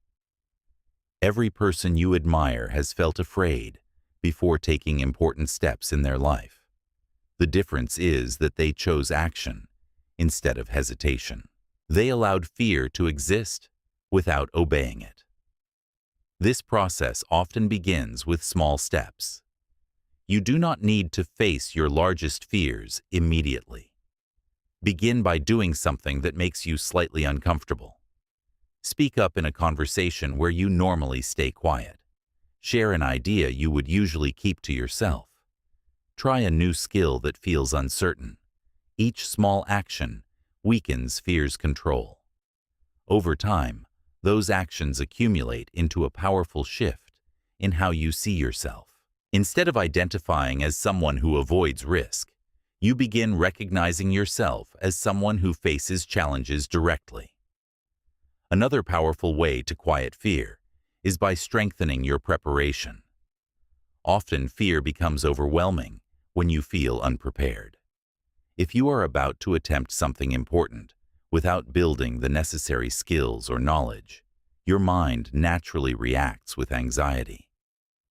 Every person you admire has felt afraid before taking important steps in their life. The difference is that they chose action instead of hesitation. They allowed fear to exist without obeying it. This process often begins with small steps. You do not need to face your largest fears immediately. Begin by doing something that makes you slightly uncomfortable. Speak up in a conversation where you normally stay quiet. Share an idea you would usually keep to yourself. Try a new skill that feels uncertain. Each small action weakens fear's control. Over time, those actions accumulate into a powerful shift in how you see yourself. Instead of identifying as someone who avoids risk, you begin recognizing yourself as someone who faces challenges directly. Another powerful way to quiet fear is by strengthening your preparation. Often fear becomes overwhelming when you feel unprepared. If you are about to attempt something important without building the necessary skills or knowledge, your mind naturally reacts with anxiety.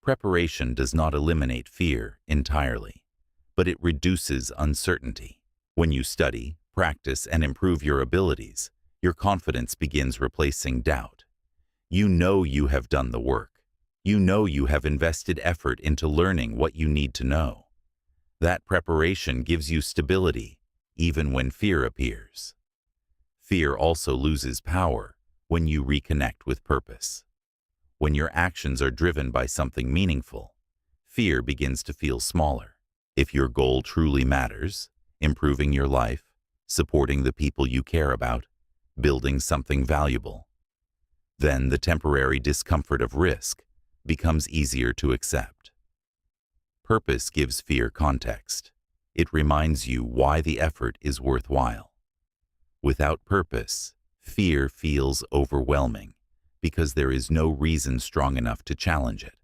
Preparation does not eliminate fear entirely, but it reduces uncertainty. When you study, practice, and improve your abilities, your confidence begins replacing doubt. You know you have done the work. You know you have invested effort into learning what you need to know. That preparation gives you stability, even when fear appears. Fear also loses power when you reconnect with purpose. When your actions are driven by something meaningful, fear begins to feel smaller. If your goal truly matters, improving your life, supporting the people you care about, building something valuable, then the temporary discomfort of risk becomes easier to accept. Purpose gives fear context. It reminds you why the effort is worthwhile. Without purpose, fear feels overwhelming because there is no reason strong enough to challenge it.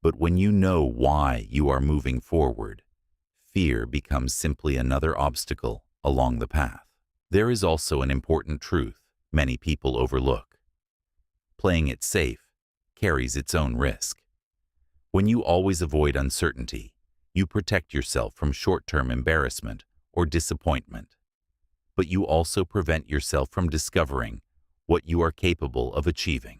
But when you know why you are moving forward, fear becomes simply another obstacle along the path. There is also an important truth many people overlook. Playing it safe carries its own risk. When you always avoid uncertainty, you protect yourself from short-term embarrassment or disappointment. But you also prevent yourself from discovering what you are capable of achieving.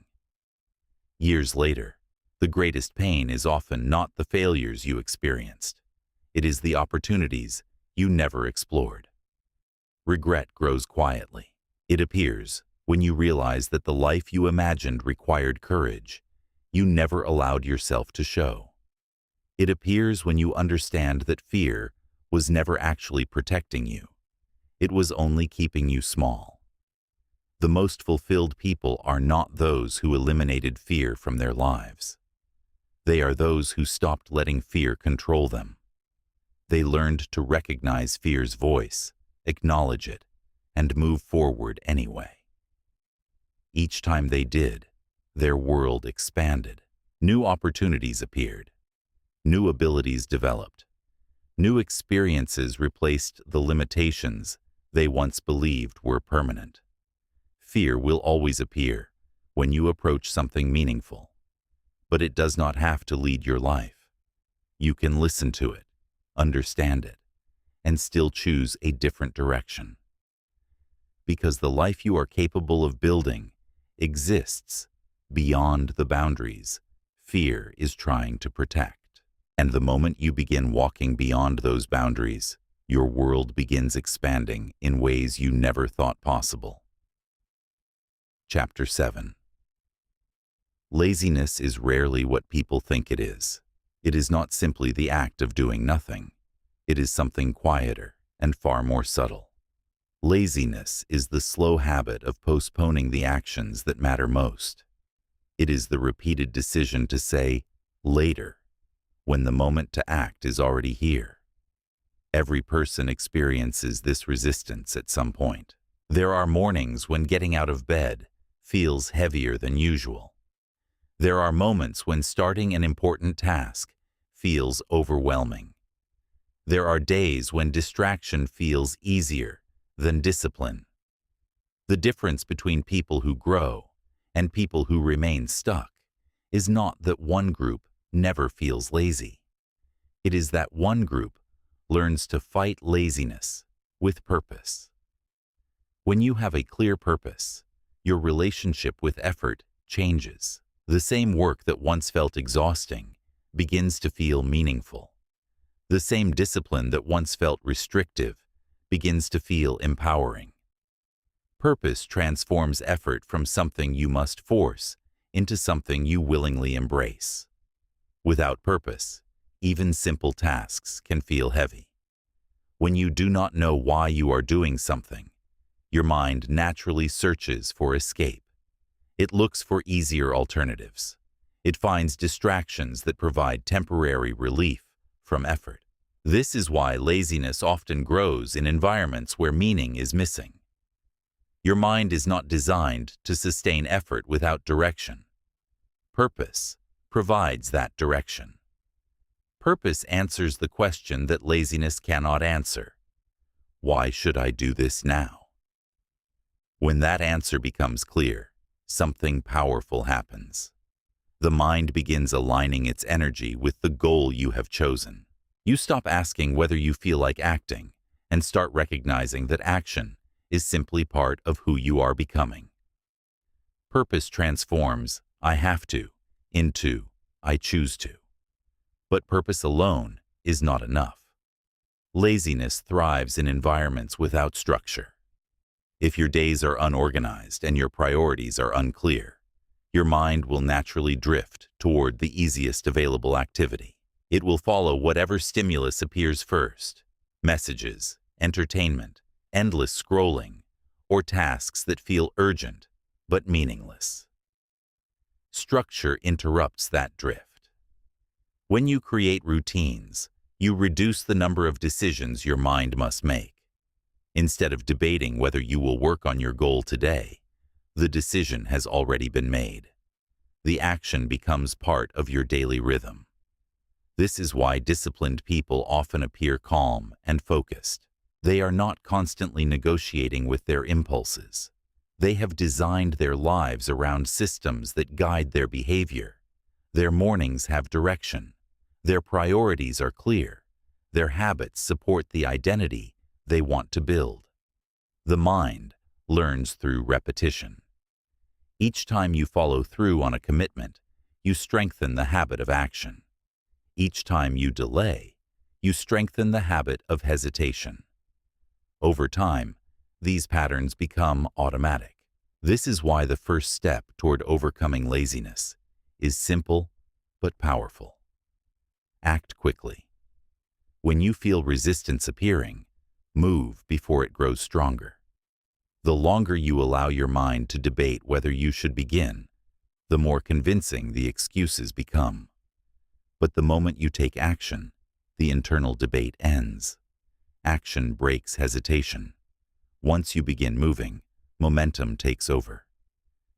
Years later, the greatest pain is often not the failures you experienced. It is the opportunities you never explored. Regret grows quietly. It appears when you realize that the life you imagined required courage you never allowed yourself to show. It appears when you understand that fear was never actually protecting you. It was only keeping you small. The most fulfilled people are not those who eliminated fear from their lives. They are those who stopped letting fear control them. They learned to recognize fear's voice, acknowledge it, and move forward anyway. Each time they did, their world expanded. New opportunities appeared. New abilities developed. New experiences replaced the limitations they once believed were permanent. Fear will always appear when you approach something meaningful, but it does not have to lead your life. You can listen to it, understand it, and still choose a different direction. Because the life you are capable of building exists beyond the boundaries fear is trying to protect. And the moment you begin walking beyond those boundaries, your world begins expanding in ways you never thought possible. Chapter 7. Laziness is rarely what people think it is. It is not simply the act of doing nothing. It is something quieter and far more subtle. Laziness is the slow habit of postponing the actions that matter most. It is the repeated decision to say, later, when the moment to act is already here. Every person experiences this resistance at some point. There are mornings when getting out of bed feels heavier than usual. There are moments when starting an important task feels overwhelming. There are days when distraction feels easier than discipline. The difference between people who grow and people who remain stuck is not that one group never feels lazy. It is that one group learns to fight laziness with purpose. When you have a clear purpose, your relationship with effort changes. The same work that once felt exhausting begins to feel meaningful. The same discipline that once felt restrictive begins to feel empowering. Purpose transforms effort from something you must force into something you willingly embrace. Without purpose, Even simple tasks can feel heavy. When you do not know why you are doing something, your mind naturally searches for escape. It looks for easier alternatives. It finds distractions that provide temporary relief from effort. This is why laziness often grows in environments where meaning is missing. Your mind is not designed to sustain effort without direction. Purpose provides that direction. Purpose answers the question that laziness cannot answer. Why should I do this now? When that answer becomes clear, something powerful happens. The mind begins aligning its energy with the goal you have chosen. You stop asking whether you feel like acting and start recognizing that action is simply part of who you are becoming. Purpose transforms "I have to" into "I choose to." But purpose alone is not enough. Laziness thrives in environments without structure. If your days are unorganized and your priorities are unclear, your mind will naturally drift toward the easiest available activity. It will follow whatever stimulus appears first: messages, entertainment, endless scrolling, or tasks that feel urgent but meaningless. Structure interrupts that drift. When you create routines, you reduce the number of decisions your mind must make. Instead of debating whether you will work on your goal today, the decision has already been made. The action becomes part of your daily rhythm. This is why disciplined people often appear calm and focused. They are not constantly negotiating with their impulses. They have designed their lives around systems that guide their behavior. Their mornings have direction. Their priorities are clear. Their habits support the identity they want to build. The mind learns through repetition. Each time you follow through on a commitment, you strengthen the habit of action. Each time you delay, you strengthen the habit of hesitation. Over time, these patterns become automatic. This is why the first step toward overcoming laziness is simple but powerful. Act quickly. When you feel resistance appearing, move before it grows stronger. The longer you allow your mind to debate whether you should begin, the more convincing the excuses become. But the moment you take action, the internal debate ends. Action breaks hesitation. Once you begin moving, momentum takes over.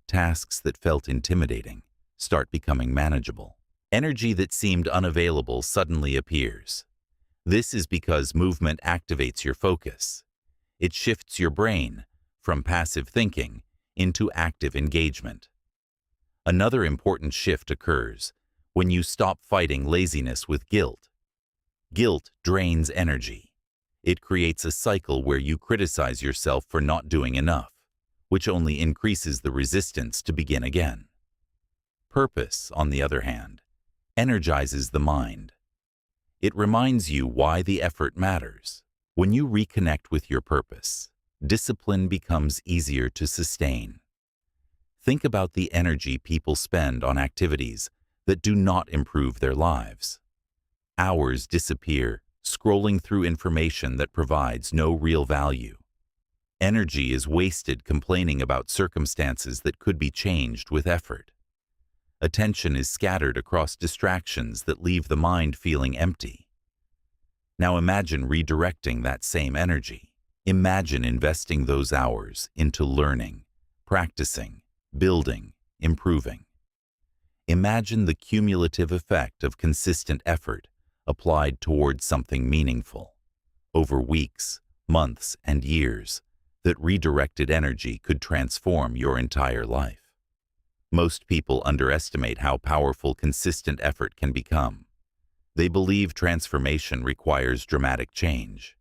Tasks that felt intimidating start becoming manageable. Energy that seemed unavailable suddenly appears. This is because movement activates your focus. It shifts your brain from passive thinking into active engagement. Another important shift occurs when you stop fighting laziness with guilt. Guilt drains energy. It creates a cycle where you criticize yourself for not doing enough, which only increases the resistance to begin again. Purpose, on the other hand, energizes the mind. It reminds you why the effort matters. When you reconnect with your purpose, discipline becomes easier to sustain. Think about the energy people spend on activities that do not improve their lives. Hours disappear scrolling through information that provides no real value. Energy is wasted complaining about circumstances that could be changed with effort. Attention is scattered across distractions that leave the mind feeling empty. Now imagine redirecting that same energy. Imagine investing those hours into learning, practicing, building, improving. Imagine the cumulative effect of consistent effort applied towards something meaningful. Over weeks, months, and years, that redirected energy could transform your entire life. Most people underestimate how powerful consistent effort can become. They believe transformation requires dramatic change.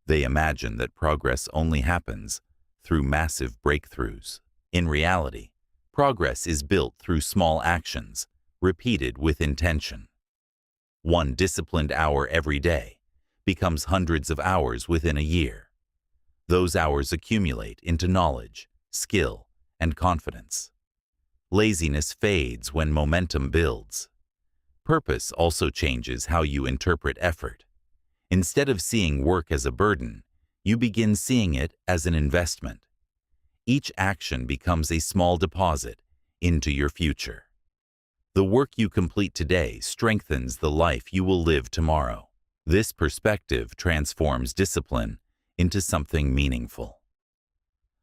They imagine that progress only happens through massive breakthroughs. In reality, progress is built through small actions, repeated with intention. One disciplined hour every day becomes hundreds of hours within a year. Those hours accumulate into knowledge, skill, and confidence. Laziness fades when momentum builds. Purpose also changes how you interpret effort. Instead of seeing work as a burden, you begin seeing it as an investment. Each action becomes a small deposit into your future. The work you complete today strengthens the life you will live tomorrow. This perspective transforms discipline into something meaningful.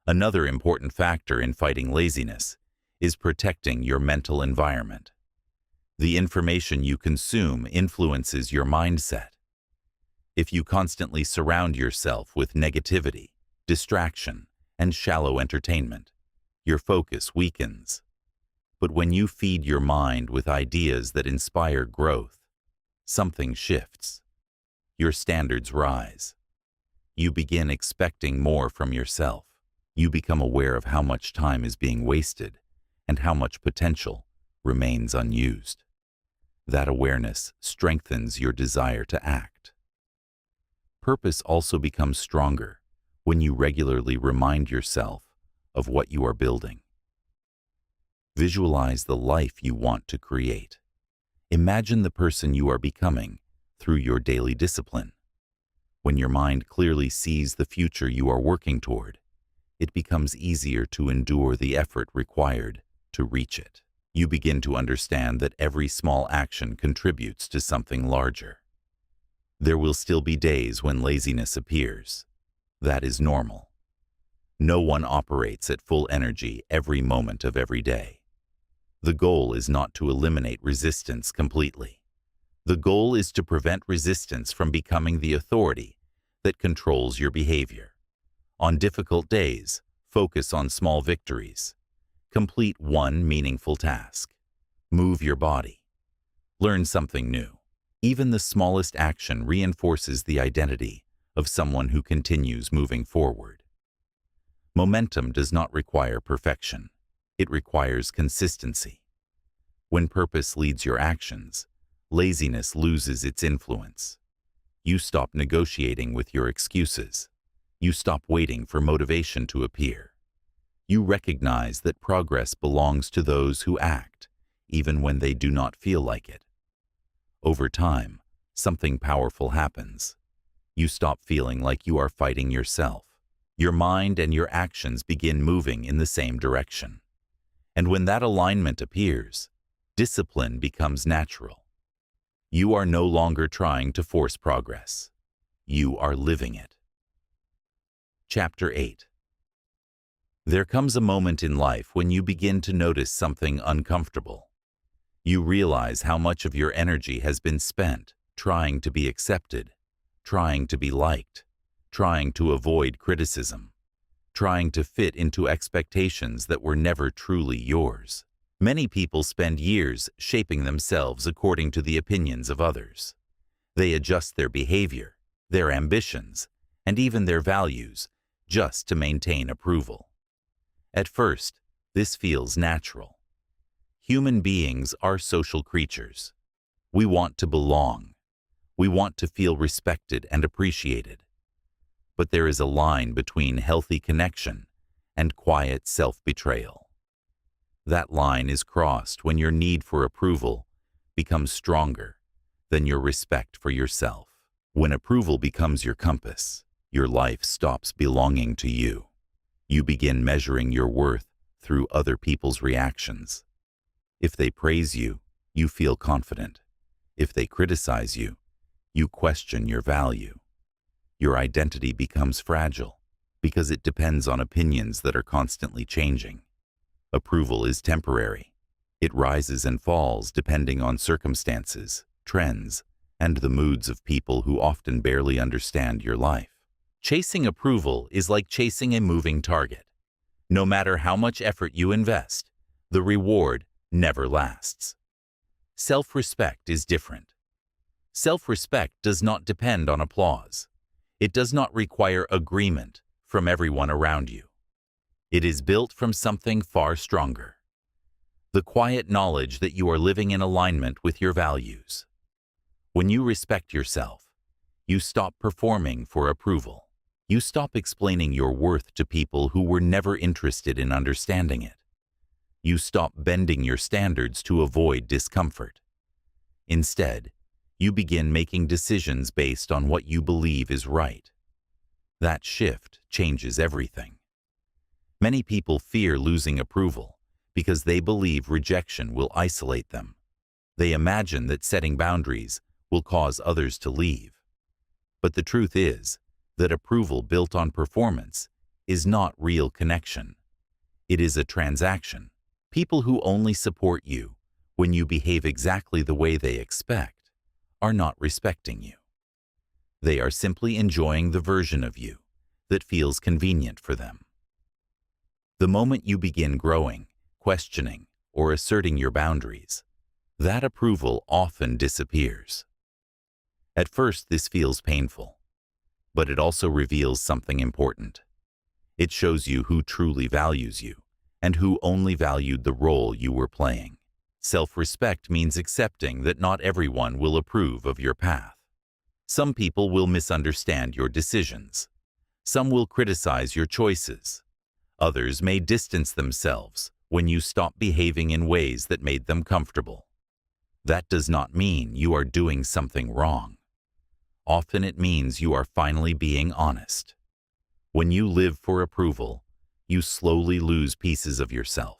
Another important factor in fighting laziness is protecting your mental environment. The information you consume influences your mindset. If you constantly surround yourself with negativity, distraction, and shallow entertainment, your focus weakens. But when you feed your mind with ideas that inspire growth, something shifts. Your standards rise. You begin expecting more from yourself. You become aware of how much time is being wasted and how much potential remains unused. That awareness strengthens your desire to act. Purpose also becomes stronger when you regularly remind yourself of what you are building. Visualize the life you want to create. Imagine the person you are becoming through your daily discipline. When your mind clearly sees the future you are working toward, it becomes easier to endure the effort required to reach it. You begin to understand that every small action contributes to something larger. There will still be days when laziness appears. That is normal. No one operates at full energy every moment of every day. The goal is not to eliminate resistance completely. The goal is to prevent resistance from becoming the authority that controls your behavior. On difficult days, focus on small victories. Complete one meaningful task. Move your body. Learn something new. Even the smallest action reinforces the identity of someone who continues moving forward. Momentum does not require perfection. It requires consistency. When purpose leads your actions, laziness loses its influence. You stop negotiating with your excuses. You stop waiting for motivation to appear. You recognize that progress belongs to those who act, even when they do not feel like it. Over time, something powerful happens. You stop feeling like you are fighting yourself. Your mind and your actions begin moving in the same direction. And when that alignment appears, discipline becomes natural. You are no longer trying to force progress. You are living it. Chapter 8. There comes a moment in life when you begin to notice something uncomfortable. You realize how much of your energy has been spent trying to be accepted, trying to be liked, trying to avoid criticism, trying to fit into expectations that were never truly yours. Many people spend years shaping themselves according to the opinions of others. They adjust their behavior, their ambitions, and even their values just to maintain approval. At first, this feels natural. Human beings are social creatures. We want to belong. We want to feel respected and appreciated. But there is a line between healthy connection and quiet self-betrayal. That line is crossed when your need for approval becomes stronger than your respect for yourself. When approval becomes your compass, your life stops belonging to you. You begin measuring your worth through other people's reactions. If they praise you, you feel confident. If they criticize you, you question your value. Your identity becomes fragile because it depends on opinions that are constantly changing. Approval is temporary. It rises and falls depending on circumstances, trends, and the moods of people who often barely understand your life. Chasing approval is like chasing a moving target. No matter how much effort you invest, the reward never lasts. Self-respect is different. Self-respect does not depend on applause. It does not require agreement from everyone around you. It is built from something far stronger. The quiet knowledge that you are living in alignment with your values. When you respect yourself, you stop performing for approval. You stop explaining your worth to people who were never interested in understanding it. You stop bending your standards to avoid discomfort. Instead, you begin making decisions based on what you believe is right. That shift changes everything. Many people fear losing approval because they believe rejection will isolate them. They imagine that setting boundaries will cause others to leave. But the truth is that approval built on performance is not real connection. It is a transaction. People who only support you when you behave exactly the way they expect are not respecting you. They are simply enjoying the version of you that feels convenient for them. The moment you begin growing, questioning, or asserting your boundaries, that approval often disappears. At first, this feels painful, but it also reveals something important. It shows you who truly values you and who only valued the role you were playing. Self-respect means accepting that not everyone will approve of your path. Some people will misunderstand your decisions. Some will criticize your choices. Others may distance themselves when you stop behaving in ways that made them comfortable. That does not mean you are doing something wrong. Often it means you are finally being honest. When you live for approval, you slowly lose pieces of yourself.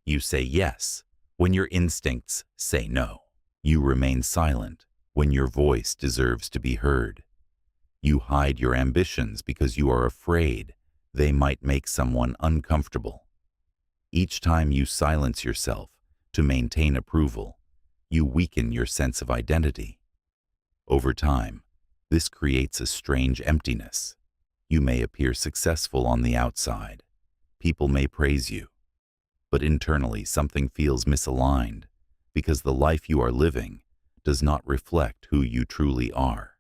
You say yes when your instincts say no. You remain silent when your voice deserves to be heard. You hide your ambitions because you are afraid they might make someone uncomfortable. Each time you silence yourself to maintain approval, you weaken your sense of identity. Over time, this creates a strange emptiness. You may appear successful on the outside. People may praise you. But internally, something feels misaligned because the life you are living does not reflect who you truly are.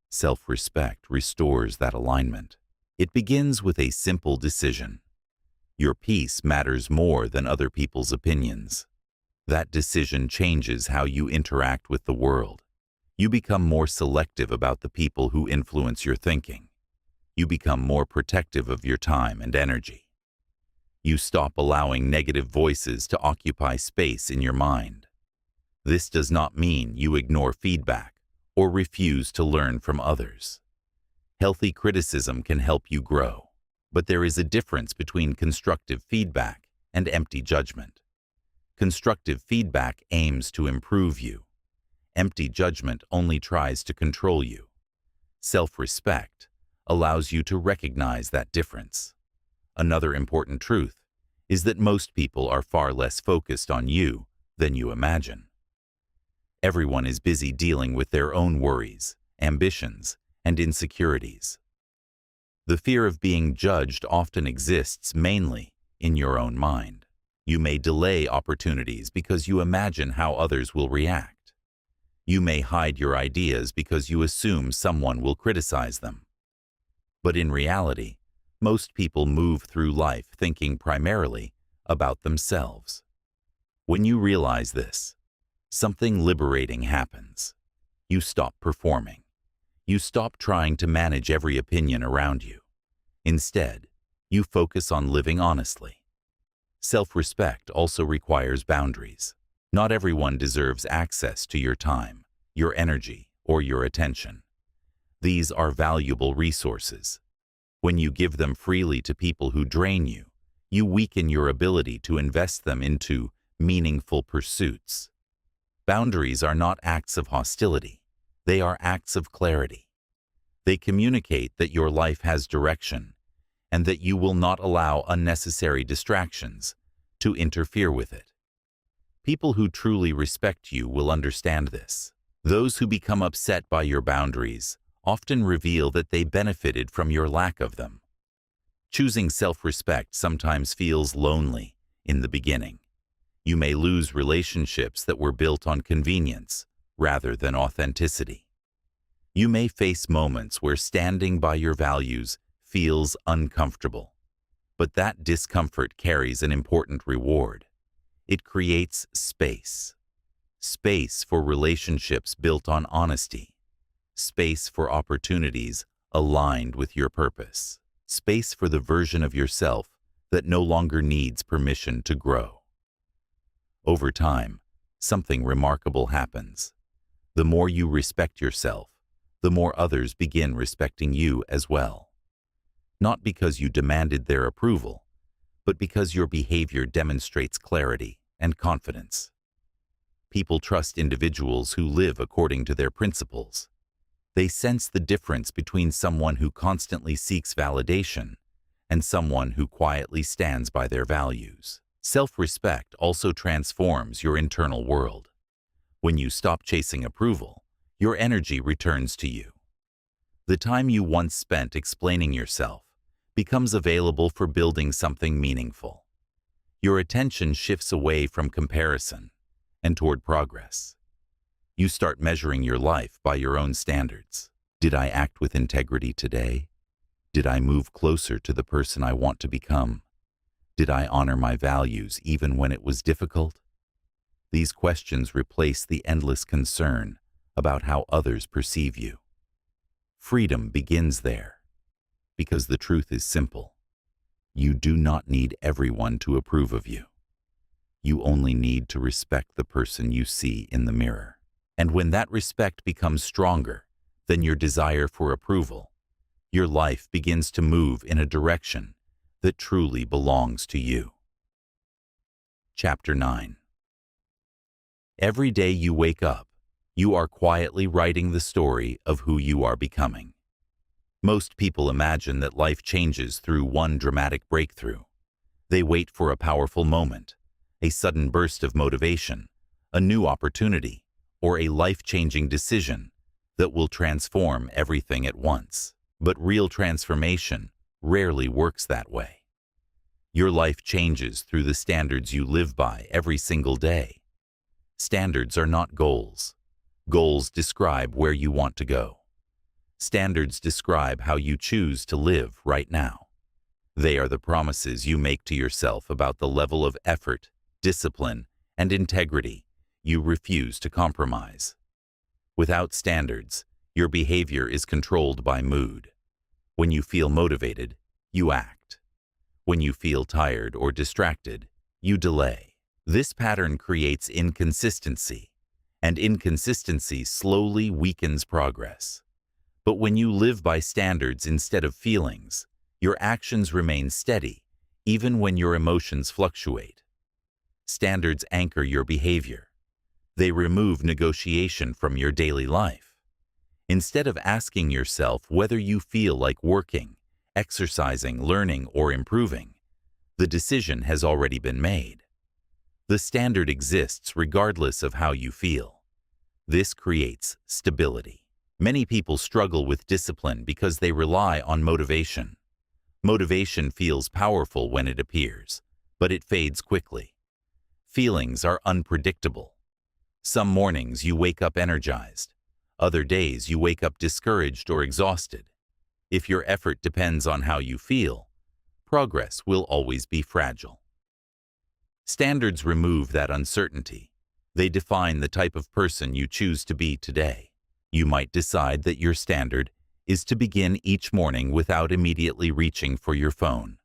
Self-respect restores that alignment. It begins with a simple decision. Your peace matters more than other people's opinions. That decision changes how you interact with the world. You become more selective about the people who influence your thinking. You become more protective of your time and energy. You stop allowing negative voices to occupy space in your mind. This does not mean you ignore feedback or refuse to learn from others. Healthy criticism can help you grow, but there is a difference between constructive feedback and empty judgment. Constructive feedback aims to improve you. Empty judgment only tries to control you. Self-respect allows you to recognize that difference. Another important truth is that most people are far less focused on you than you imagine. Everyone is busy dealing with their own worries, ambitions, and insecurities. The fear of being judged often exists mainly in your own mind. You may delay opportunities because you imagine how others will react. You may hide your ideas because you assume someone will criticize them. But in reality, most people move through life thinking primarily about themselves. When you realize this, something liberating happens. You stop performing. You stop trying to manage every opinion around you. Instead, you focus on living honestly. Self-respect also requires boundaries. Not everyone deserves access to your time, your energy, or your attention. These are valuable resources. When you give them freely to people who drain you, you weaken your ability to invest them into meaningful pursuits. Boundaries are not acts of hostility. They are acts of clarity. They communicate that your life has direction and that you will not allow unnecessary distractions to interfere with it. People who truly respect you will understand this. Those who become upset by your boundaries often reveal that they benefited from your lack of them. Choosing self-respect sometimes feels lonely in the beginning. You may lose relationships that were built on convenience rather than authenticity. You may face moments where standing by your values feels uncomfortable, but that discomfort carries an important reward. It creates space. Space for relationships built on honesty. Space for opportunities aligned with your purpose. Space for the version of yourself that no longer needs permission to grow. Over time, something remarkable happens. The more you respect yourself, the more others begin respecting you as well. Not because you demanded their approval, but because your behavior demonstrates clarity and confidence. People trust individuals who live according to their principles. They sense the difference between someone who constantly seeks validation and someone who quietly stands by their values. Self-respect also transforms your internal world. When you stop chasing approval, your energy returns to you. The time you once spent explaining yourself becomes available for building something meaningful. Your attention shifts away from comparison and toward progress. You start measuring your life by your own standards. Did I act with integrity today? Did I move closer to the person I want to become? Did I honor my values even when it was difficult? These questions replace the endless concern about how others perceive you. Freedom begins there, because the truth is simple. You do not need everyone to approve of you. You only need to respect the person you see in the mirror. And when that respect becomes stronger than your desire for approval, your life begins to move in a direction that truly belongs to you. Chapter 9. Every day you wake up, you are quietly writing the story of who you are becoming. Most people imagine that life changes through one dramatic breakthrough. They wait for a powerful moment, a sudden burst of motivation, a new opportunity, or a life-changing decision that will transform everything at once. But real transformation rarely works that way. Your life changes through the standards you live by every single day. Standards are not goals. Goals describe where you want to go. Standards describe how you choose to live right now. They are the promises you make to yourself about the level of effort, discipline, and integrity you refuse to compromise. Without standards, your behavior is controlled by mood. When you feel motivated, you act. When you feel tired or distracted, you delay. This pattern creates inconsistency, and inconsistency slowly weakens progress. But when you live by standards instead of feelings, your actions remain steady, even when your emotions fluctuate. Standards anchor your behavior. They remove negotiation from your daily life. Instead of asking yourself whether you feel like working, exercising, learning, or improving, the decision has already been made. The standard exists regardless of how you feel. This creates stability. Many people struggle with discipline because they rely on motivation. Motivation feels powerful when it appears, but it fades quickly. Feelings are unpredictable. Some mornings you wake up energized. Other days you wake up discouraged or exhausted. If your effort depends on how you feel, progress will always be fragile. Standards remove that uncertainty. They define the type of person you choose to be today. You might decide that your standard is to begin each morning without immediately reaching for your phone,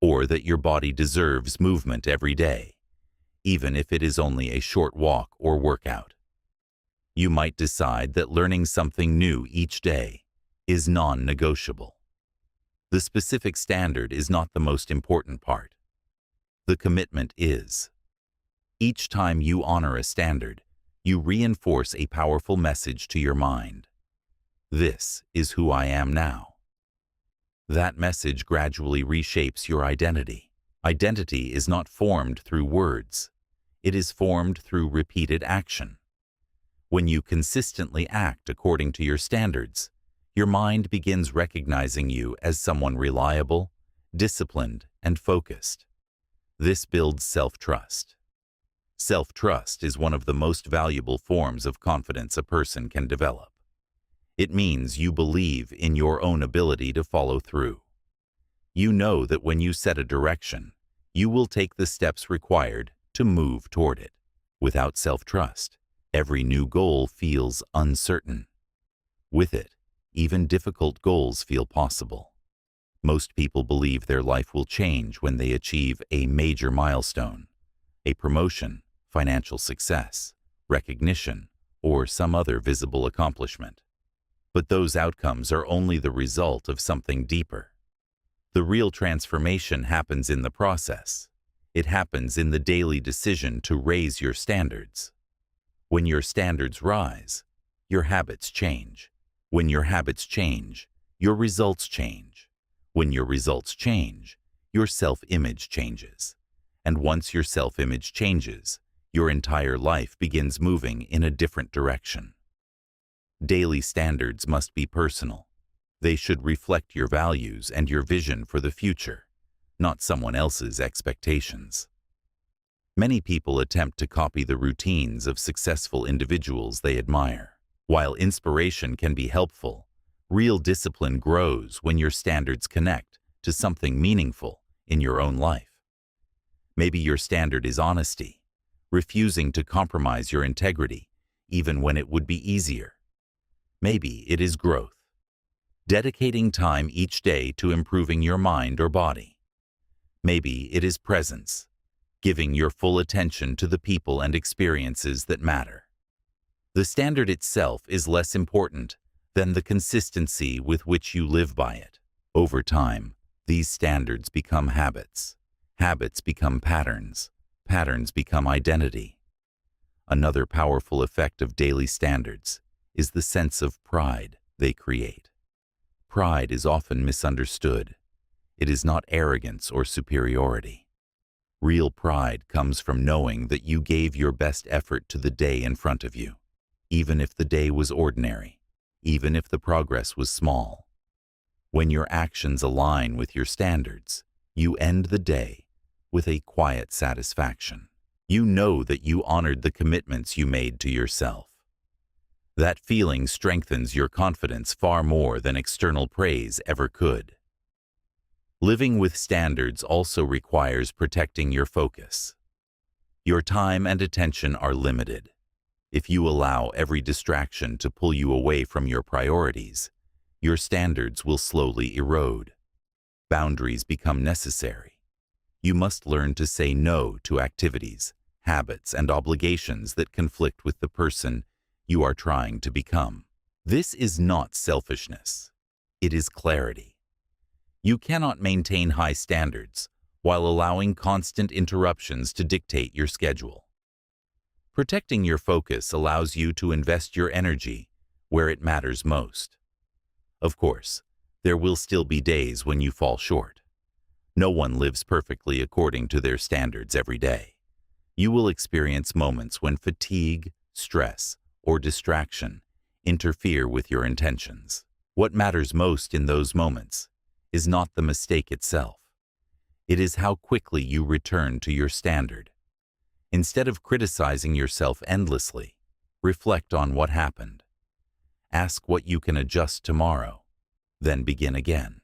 or that your body deserves movement every day, even if it is only a short walk or workout. You might decide that learning something new each day is non-negotiable. The specific standard is not the most important part. The commitment is. Each time you honor a standard, you reinforce a powerful message to your mind. This is who I am now. That message gradually reshapes your identity. Identity is not formed through words. It is formed through repeated action. When you consistently act according to your standards, your mind begins recognizing you as someone reliable, disciplined, and focused. This builds self-trust. Self-trust is one of the most valuable forms of confidence a person can develop. It means you believe in your own ability to follow through. You know that when you set a direction, you will take the steps required to move toward it. Without self-trust, every new goal feels uncertain. With it, even difficult goals feel possible. Most people believe their life will change when they achieve a major milestone, a promotion, financial success, recognition, or some other visible accomplishment. But those outcomes are only the result of something deeper. The real transformation happens in the process. It happens in the daily decision to raise your standards. When your standards rise, your habits change. When your habits change, your results change. When your results change, your self-image changes. And once your self-image changes, your entire life begins moving in a different direction. Daily standards must be personal. They should reflect your values and your vision for the future, not someone else's expectations. Many people attempt to copy the routines of successful individuals they admire. While inspiration can be helpful, real discipline grows when your standards connect to something meaningful in your own life. Maybe your standard is honesty, refusing to compromise your integrity, even when it would be easier. Maybe it is growth, dedicating time each day to improving your mind or body. Maybe it is presence, giving your full attention to the people and experiences that matter. The standard itself is less important than the consistency with which you live by it. Over time, these standards become habits. Habits become patterns. Patterns become identity. Another powerful effect of daily standards is the sense of pride they create. Pride is often misunderstood. It is not arrogance or superiority. Real pride comes from knowing that you gave your best effort to the day in front of you, even if the day was ordinary, even if the progress was small. When your actions align with your standards, you end the day with a quiet satisfaction. You know that you honored the commitments you made to yourself. That feeling strengthens your confidence far more than external praise ever could. Living with standards also requires protecting your focus. Your time and attention are limited. If you allow every distraction to pull you away from your priorities, your standards will slowly erode. Boundaries become necessary. You must learn to say no to activities, habits, and obligations that conflict with the person you are trying to become. This is not selfishness. It is clarity. You cannot maintain high standards while allowing constant interruptions to dictate your schedule. Protecting your focus allows you to invest your energy where it matters most. Of course, there will still be days when you fall short. No one lives perfectly according to their standards every day. You will experience moments when fatigue, stress, or distraction interfere with your intentions. What matters most in those moments is not the mistake itself. It is how quickly you return to your standard. Instead of criticizing yourself endlessly, reflect on what happened. Ask what you can adjust tomorrow, then begin again.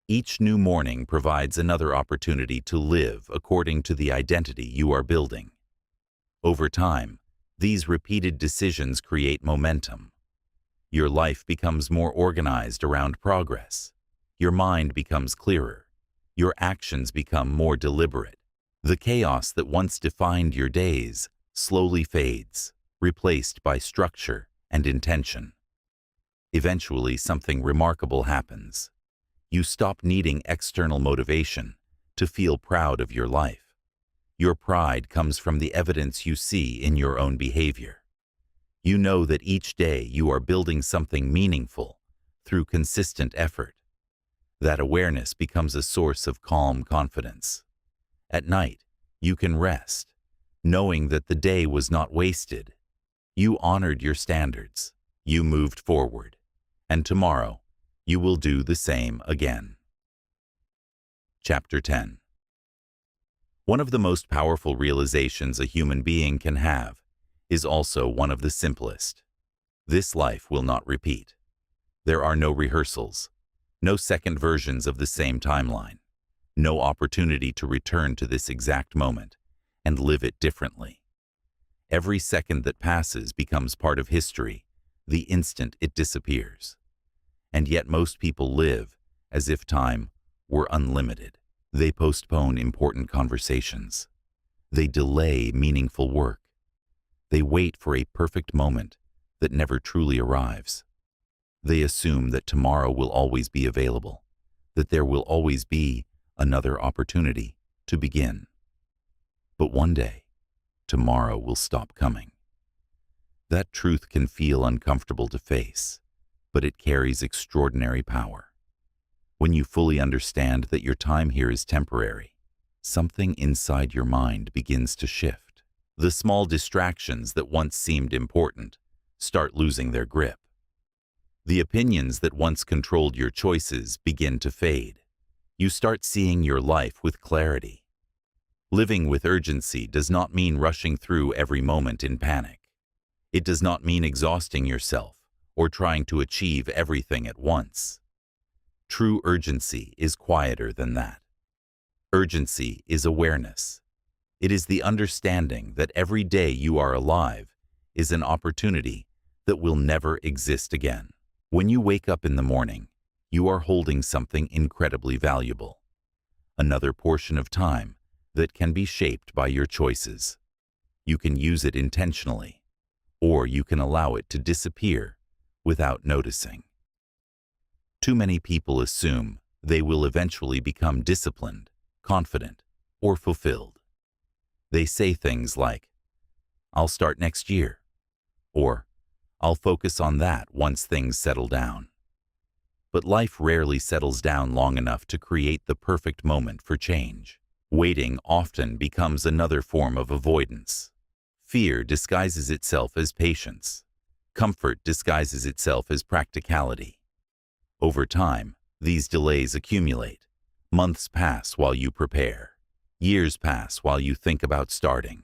Each new morning provides another opportunity to live according to the identity you are building. Over time, these repeated decisions create momentum. Your life becomes more organized around progress. Your mind becomes clearer. Your actions become more deliberate. The chaos that once defined your days slowly fades, replaced by structure and intention. Eventually, something remarkable happens. You stop needing external motivation to feel proud of your life. Your pride comes from the evidence you see in your own behavior. You know that each day you are building something meaningful through consistent effort. That awareness becomes a source of calm confidence. At night, you can rest, knowing that the day was not wasted. You honored your standards. You moved forward. And tomorrow, you will do the same again. Chapter 10. One of the most powerful realizations a human being can have is also one of the simplest. This life will not repeat. There are no rehearsals, no second versions of the same timeline, no opportunity to return to this exact moment and live it differently. Every second that passes becomes part of history the instant it disappears. And yet most people live as if time were unlimited. They postpone important conversations. They delay meaningful work. They wait for a perfect moment that never truly arrives. They assume that tomorrow will always be available, that there will always be another opportunity to begin. But one day, tomorrow will stop coming. That truth can feel uncomfortable to face, but it carries extraordinary power. When you fully understand that your time here is temporary, something inside your mind begins to shift. The small distractions that once seemed important start losing their grip. The opinions that once controlled your choices begin to fade. You start seeing your life with clarity. Living with urgency does not mean rushing through every moment in panic. It does not mean exhausting yourself or trying to achieve everything at once. True urgency is quieter than that. Urgency is awareness. It is the understanding that every day you are alive is an opportunity that will never exist again. When you wake up in the morning, you are holding something incredibly valuable. Another portion of time that can be shaped by your choices. You can use it intentionally, or you can allow it to disappear without noticing. Too many people assume they will eventually become disciplined, confident, or fulfilled. They say things like, "I'll start next year," or "I'll focus on that once things settle down." But life rarely settles down long enough to create the perfect moment for change. Waiting often becomes another form of avoidance. Fear disguises itself as patience. Comfort disguises itself as practicality. Over time, these delays accumulate. Months pass while you prepare. Years pass while you think about starting.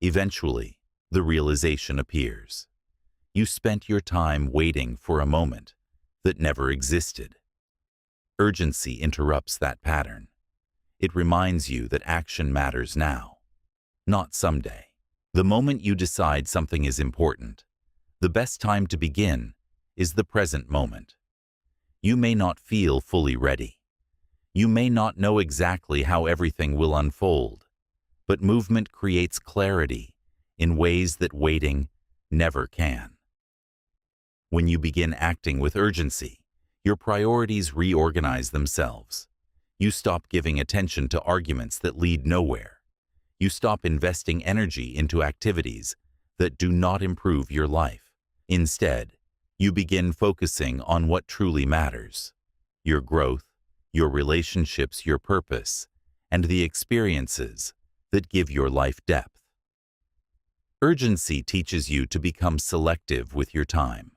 Eventually, the realization appears. You spent your time waiting for a moment that never existed. Urgency interrupts that pattern. It reminds you that action matters now, not someday. The moment you decide something is important, the best time to begin is the present moment. You may not feel fully ready. You may not know exactly how everything will unfold, but movement creates clarity in ways that waiting never can. When you begin acting with urgency, your priorities reorganize themselves. You stop giving attention to arguments that lead nowhere. You stop investing energy into activities that do not improve your life. Instead, you begin focusing on what truly matters: your growth, your relationships, your purpose, and the experiences that give your life depth. Urgency teaches you to become selective with your time.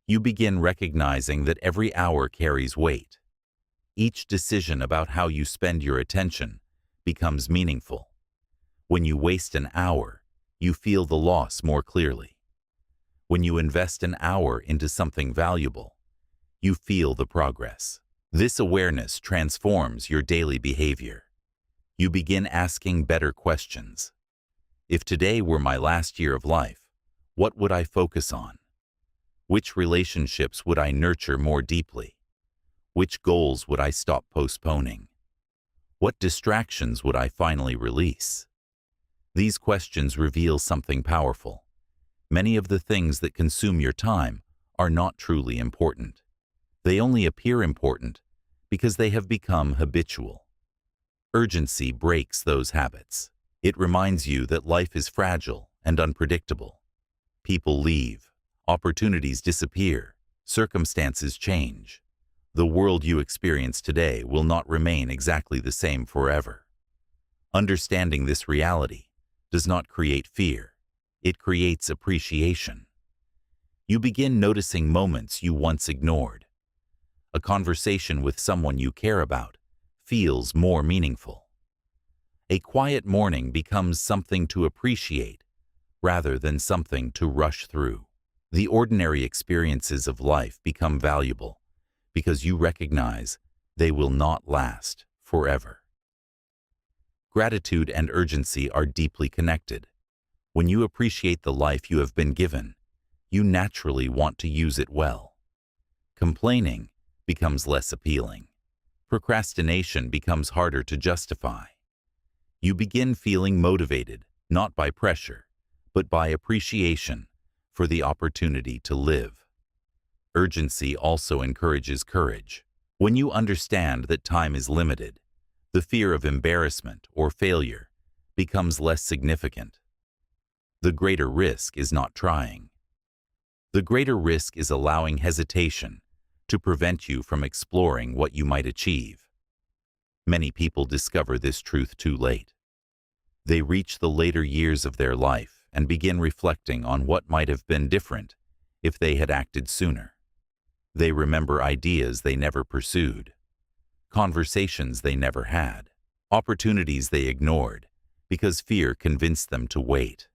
You begin recognizing that every hour carries weight. Each decision about how you spend your attention becomes meaningful. When you waste an hour, you feel the loss more clearly. When you invest an hour into something valuable, you feel the progress. This awareness transforms your daily behavior. You begin asking better questions. If today were my last year of life, what would I focus on? Which relationships would I nurture more deeply? Which goals would I stop postponing? What distractions would I finally release? These questions reveal something powerful. Many of the things that consume your time are not truly important. They only appear important because they have become habitual. Urgency breaks those habits. It reminds you that life is fragile and unpredictable. People leave, opportunities disappear, circumstances change. The world you experience today will not remain exactly the same forever. Understanding this reality does not create fear. It creates appreciation. You begin noticing moments you once ignored. A conversation with someone you care about feels more meaningful. A quiet morning becomes something to appreciate rather than something to rush through. The ordinary experiences of life become valuable because you recognize they will not last forever. Gratitude and urgency are deeply connected. When you appreciate the life you have been given, you naturally want to use it well. Complaining becomes less appealing. Procrastination becomes harder to justify. You begin feeling motivated, not by pressure, but by appreciation for the opportunity to live. Urgency also encourages courage. When you understand that time is limited, the fear of embarrassment or failure becomes less significant. The greater risk is not trying. The greater risk is allowing hesitation to prevent you from exploring what you might achieve. Many people discover this truth too late. They reach the later years of their life and begin reflecting on what might have been different if they had acted sooner. They remember ideas they never pursued, conversations they never had, opportunities they ignored because fear convinced them to wait.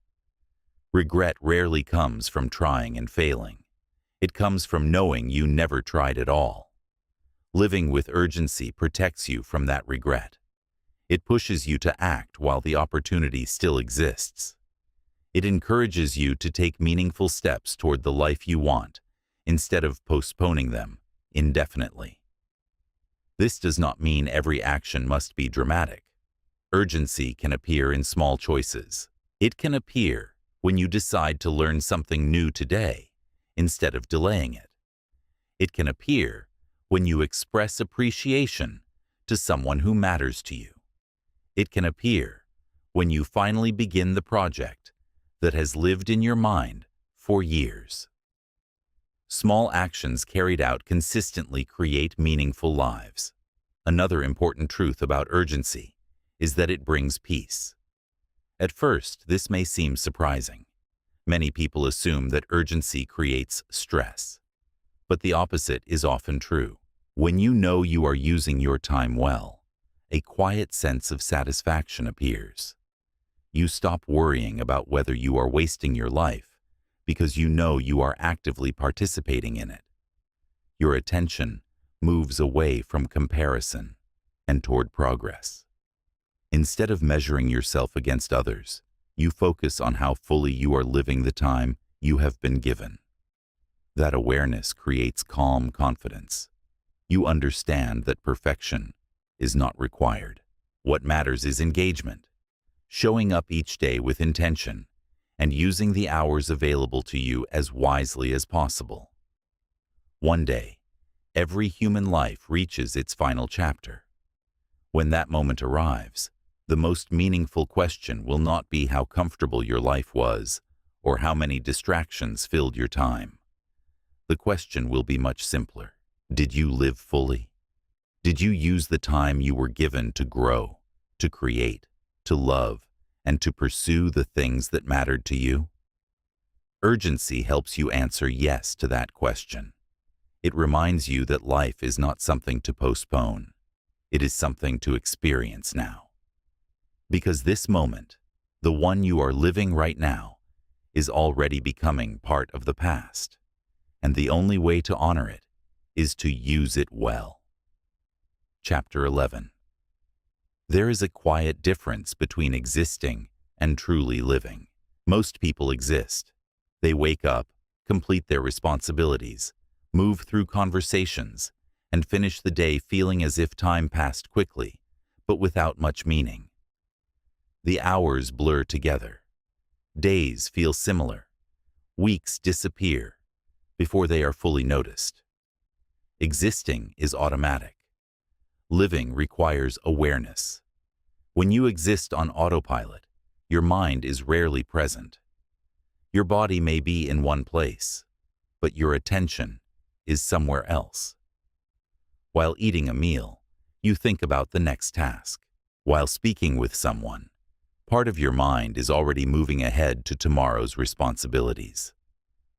Regret rarely comes from trying and failing. It comes from knowing you never tried at all. Living with urgency protects you from that regret. It pushes you to act while the opportunity still exists. It encourages you to take meaningful steps toward the life you want, instead of postponing them indefinitely. This does not mean every action must be dramatic. Urgency can appear in small choices. It can appear when you decide to learn something new today, instead of delaying it. It can appear when you express appreciation to someone who matters to you. It can appear when you finally begin the project that has lived in your mind for years. Small actions carried out consistently create meaningful lives. Another important truth about urgency is that it brings peace. At first, this may seem surprising. Many people assume that urgency creates stress. But the opposite is often true. When you know you are using your time well, a quiet sense of satisfaction appears. You stop worrying about whether you are wasting your life because you know you are actively participating in it. Your attention moves away from comparison and toward progress. Instead of measuring yourself against others, you focus on how fully you are living the time you have been given. That awareness creates calm confidence. You understand that perfection is not required. What matters is engagement, showing up each day with intention, and using the hours available to you as wisely as possible. One day, every human life reaches its final chapter. When that moment arrives, the most meaningful question will not be how comfortable your life was or how many distractions filled your time. The question will be much simpler. Did you live fully? Did you use the time you were given to grow, to create, to love, and to pursue the things that mattered to you? Urgency helps you answer yes to that question. It reminds you that life is not something to postpone. It is something to experience now. Because this moment, the one you are living right now, is already becoming part of the past, and the only way to honor it is to use it well. Chapter 11. There is a quiet difference between existing and truly living. Most people exist. They wake up, complete their responsibilities, move through conversations, and finish the day feeling as if time passed quickly, but without much meaning. The hours blur together. Days feel similar. Weeks disappear before they are fully noticed. Existing is automatic. Living requires awareness. When you exist on autopilot, your mind is rarely present. Your body may be in one place, but your attention is somewhere else. While eating a meal, you think about the next task. While speaking with someone, part of your mind is already moving ahead to tomorrow's responsibilities.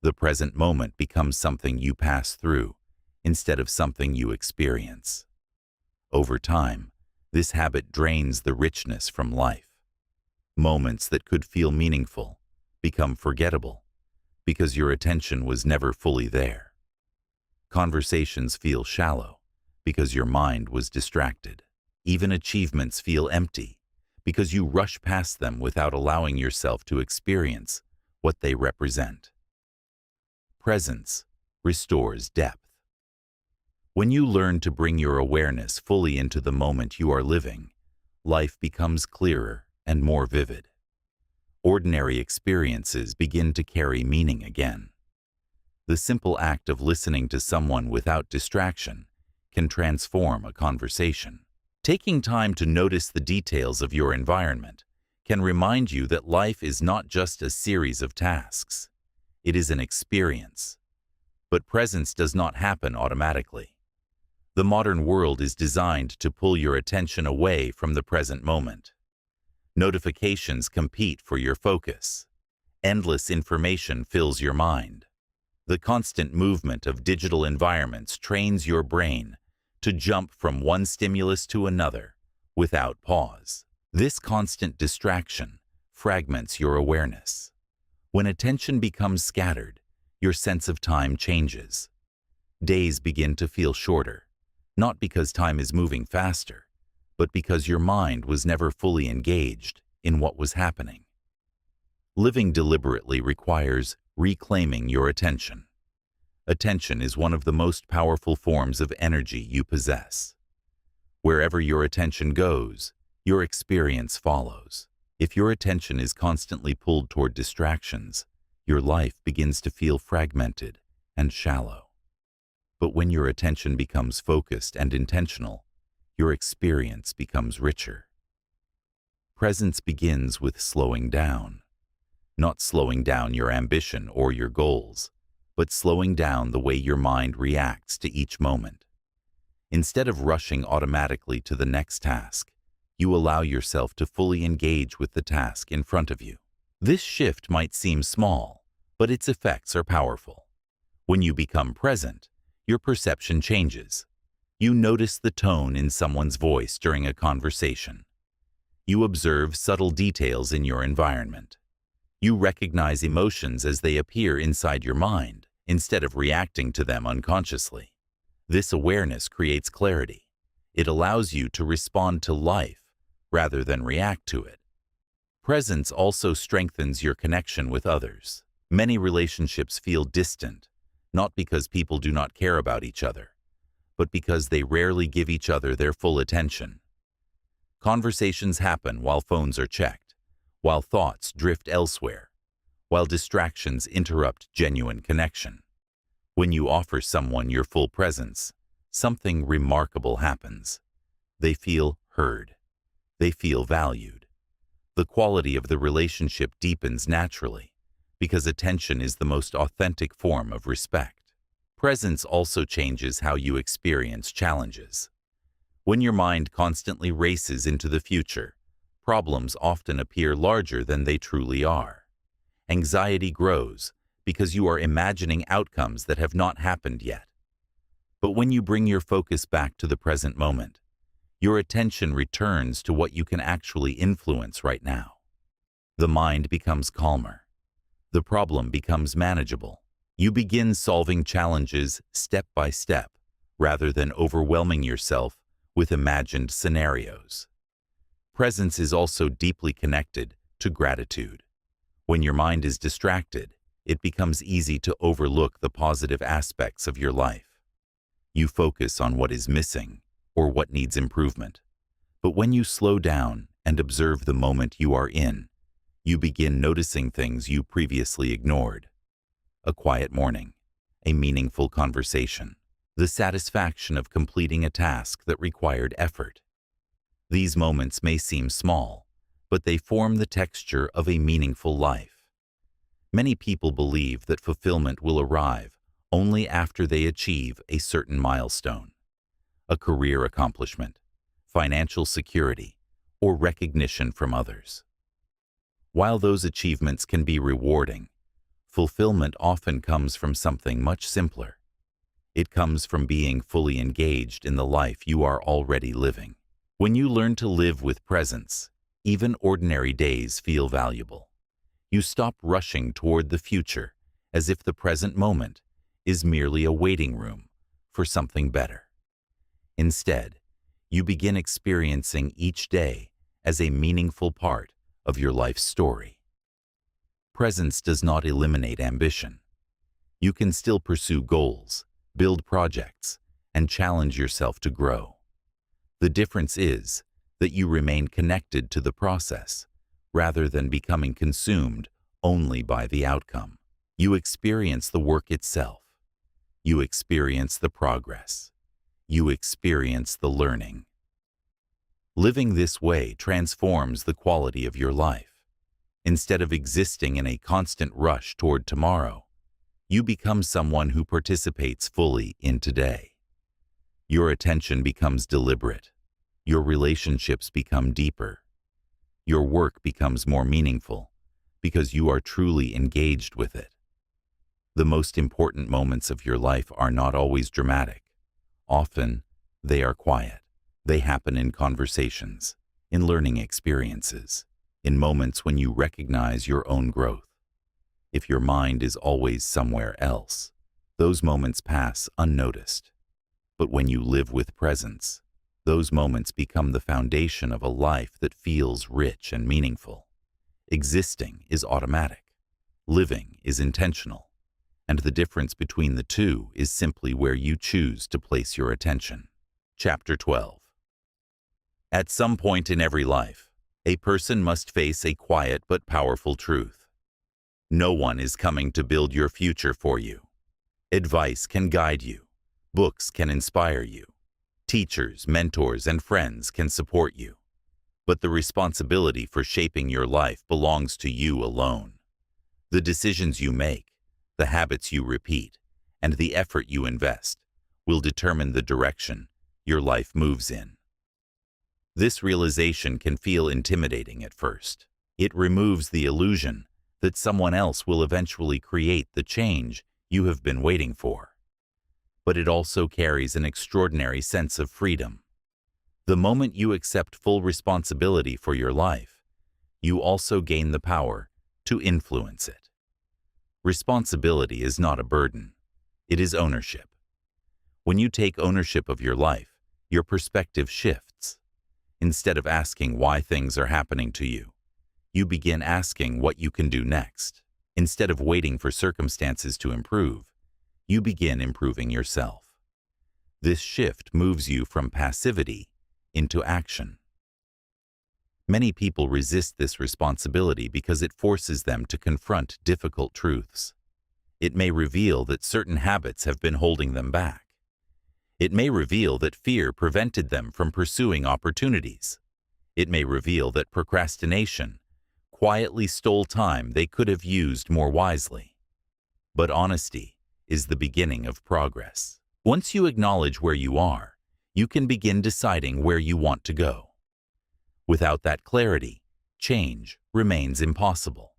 The present moment becomes something you pass through instead of something you experience. Over time, this habit drains the richness from life. Moments that could feel meaningful become forgettable because your attention was never fully there. Conversations feel shallow because your mind was distracted. Even achievements feel empty because you rush past them without allowing yourself to experience what they represent. Presence restores depth. When you learn to bring your awareness fully into the moment you are living, life becomes clearer and more vivid. Ordinary experiences begin to carry meaning again. The simple act of listening to someone without distraction can transform a conversation. Taking time to notice the details of your environment can remind you that life is not just a series of tasks. It is an experience. But presence does not happen automatically. The modern world is designed to pull your attention away from the present moment. Notifications compete for your focus. Endless information fills your mind. The constant movement of digital environments trains your brain to jump from one stimulus to another without pause. This constant distraction fragments your awareness. When attention becomes scattered, your sense of time changes. Days begin to feel shorter, not because time is moving faster, but because your mind was never fully engaged in what was happening. Living deliberately requires reclaiming your attention. Attention is one of the most powerful forms of energy you possess. Wherever your attention goes, your experience follows. If your attention is constantly pulled toward distractions, your life begins to feel fragmented and shallow. But when your attention becomes focused and intentional, your experience becomes richer. Presence begins with slowing down. Not slowing down your ambition or your goals, but slowing down the way your mind reacts to each moment. Instead of rushing automatically to the next task, you allow yourself to fully engage with the task in front of you. This shift might seem small, but its effects are powerful. When you become present, your perception changes. You notice the tone in someone's voice during a conversation. You observe subtle details in your environment. You recognize emotions as they appear inside your mind, instead of reacting to them unconsciously. This awareness creates clarity. It allows you to respond to life rather than react to it. Presence also strengthens your connection with others. Many relationships feel distant, not because people do not care about each other, but because they rarely give each other their full attention. Conversations happen while phones are checked, while thoughts drift elsewhere, while distractions interrupt genuine connection. When you offer someone your full presence, something remarkable happens. They feel heard. They feel valued. The quality of the relationship deepens naturally, because attention is the most authentic form of respect. Presence also changes how you experience challenges. When your mind constantly races into the future, problems often appear larger than they truly are. Anxiety grows because you are imagining outcomes that have not happened yet. But when you bring your focus back to the present moment, your attention returns to what you can actually influence right now. The mind becomes calmer. The problem becomes manageable. You begin solving challenges step by step, rather than overwhelming yourself with imagined scenarios. Presence is also deeply connected to gratitude. When your mind is distracted, it becomes easy to overlook the positive aspects of your life. You focus on what is missing or what needs improvement. But when you slow down and observe the moment you are in, you begin noticing things you previously ignored. A quiet morning, a meaningful conversation, the satisfaction of completing a task that required effort. These moments may seem small, but they form the texture of a meaningful life. Many people believe that fulfillment will arrive only after they achieve a certain milestone, a career accomplishment, financial security, or recognition from others. While those achievements can be rewarding, fulfillment often comes from something much simpler. It comes from being fully engaged in the life you are already living. When you learn to live with presence, even ordinary days feel valuable. You stop rushing toward the future as if the present moment is merely a waiting room for something better. Instead, you begin experiencing each day as a meaningful part of your life's story. Presence does not eliminate ambition. You can still pursue goals, build projects, and challenge yourself to grow. The difference is that you remain connected to the process rather than becoming consumed only by the outcome. You experience the work itself. You experience the progress. You experience the learning. Living this way transforms the quality of your life. Instead of existing in a constant rush toward tomorrow, you become someone who participates fully in today. Your attention becomes deliberate. Your relationships become deeper. Your work becomes more meaningful because you are truly engaged with it. The most important moments of your life are not always dramatic. Often, they are quiet. They happen in conversations, in learning experiences, in moments when you recognize your own growth. If your mind is always somewhere else, those moments pass unnoticed. But when you live with presence, those moments become the foundation of a life that feels rich and meaningful. Existing is automatic. Living is intentional. And the difference between the two is simply where you choose to place your attention. Chapter 12. At some point in every life, a person must face a quiet but powerful truth. No one is coming to build your future for you. Advice can guide you. Books can inspire you. Teachers, mentors, and friends can support you. But the responsibility for shaping your life belongs to you alone. The decisions you make, the habits you repeat, and the effort you invest will determine the direction your life moves in. This realization can feel intimidating at first. It removes the illusion that someone else will eventually create the change you have been waiting for. But it also carries an extraordinary sense of freedom. The moment you accept full responsibility for your life, you also gain the power to influence it. Responsibility is not a burden. It is ownership. When you take ownership of your life, your perspective shifts. Instead of asking why things are happening to you, you begin asking what you can do next. Instead of waiting for circumstances to improve, you begin improving yourself. This shift moves you from passivity into action. Many people resist this responsibility because it forces them to confront difficult truths. It may reveal that certain habits have been holding them back. It may reveal that fear prevented them from pursuing opportunities. It may reveal that procrastination quietly stole time they could have used more wisely. But honesty is the beginning of progress. Once you acknowledge where you are, you can begin deciding where you want to go. Without that clarity, change remains impossible.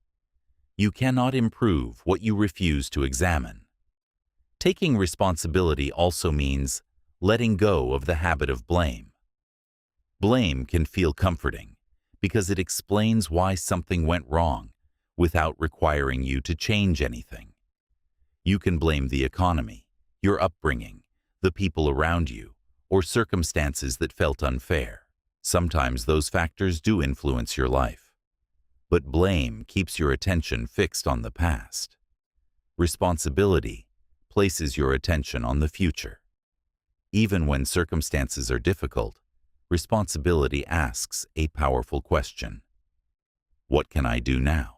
You cannot improve what you refuse to examine. Taking responsibility also means letting go of the habit of blame. Blame can feel comforting because it explains why something went wrong without requiring you to change anything. You can blame the economy, your upbringing, the people around you, or circumstances that felt unfair. Sometimes those factors do influence your life. But blame keeps your attention fixed on the past. Responsibility places your attention on the future. Even when circumstances are difficult, responsibility asks a powerful question. What can I do now?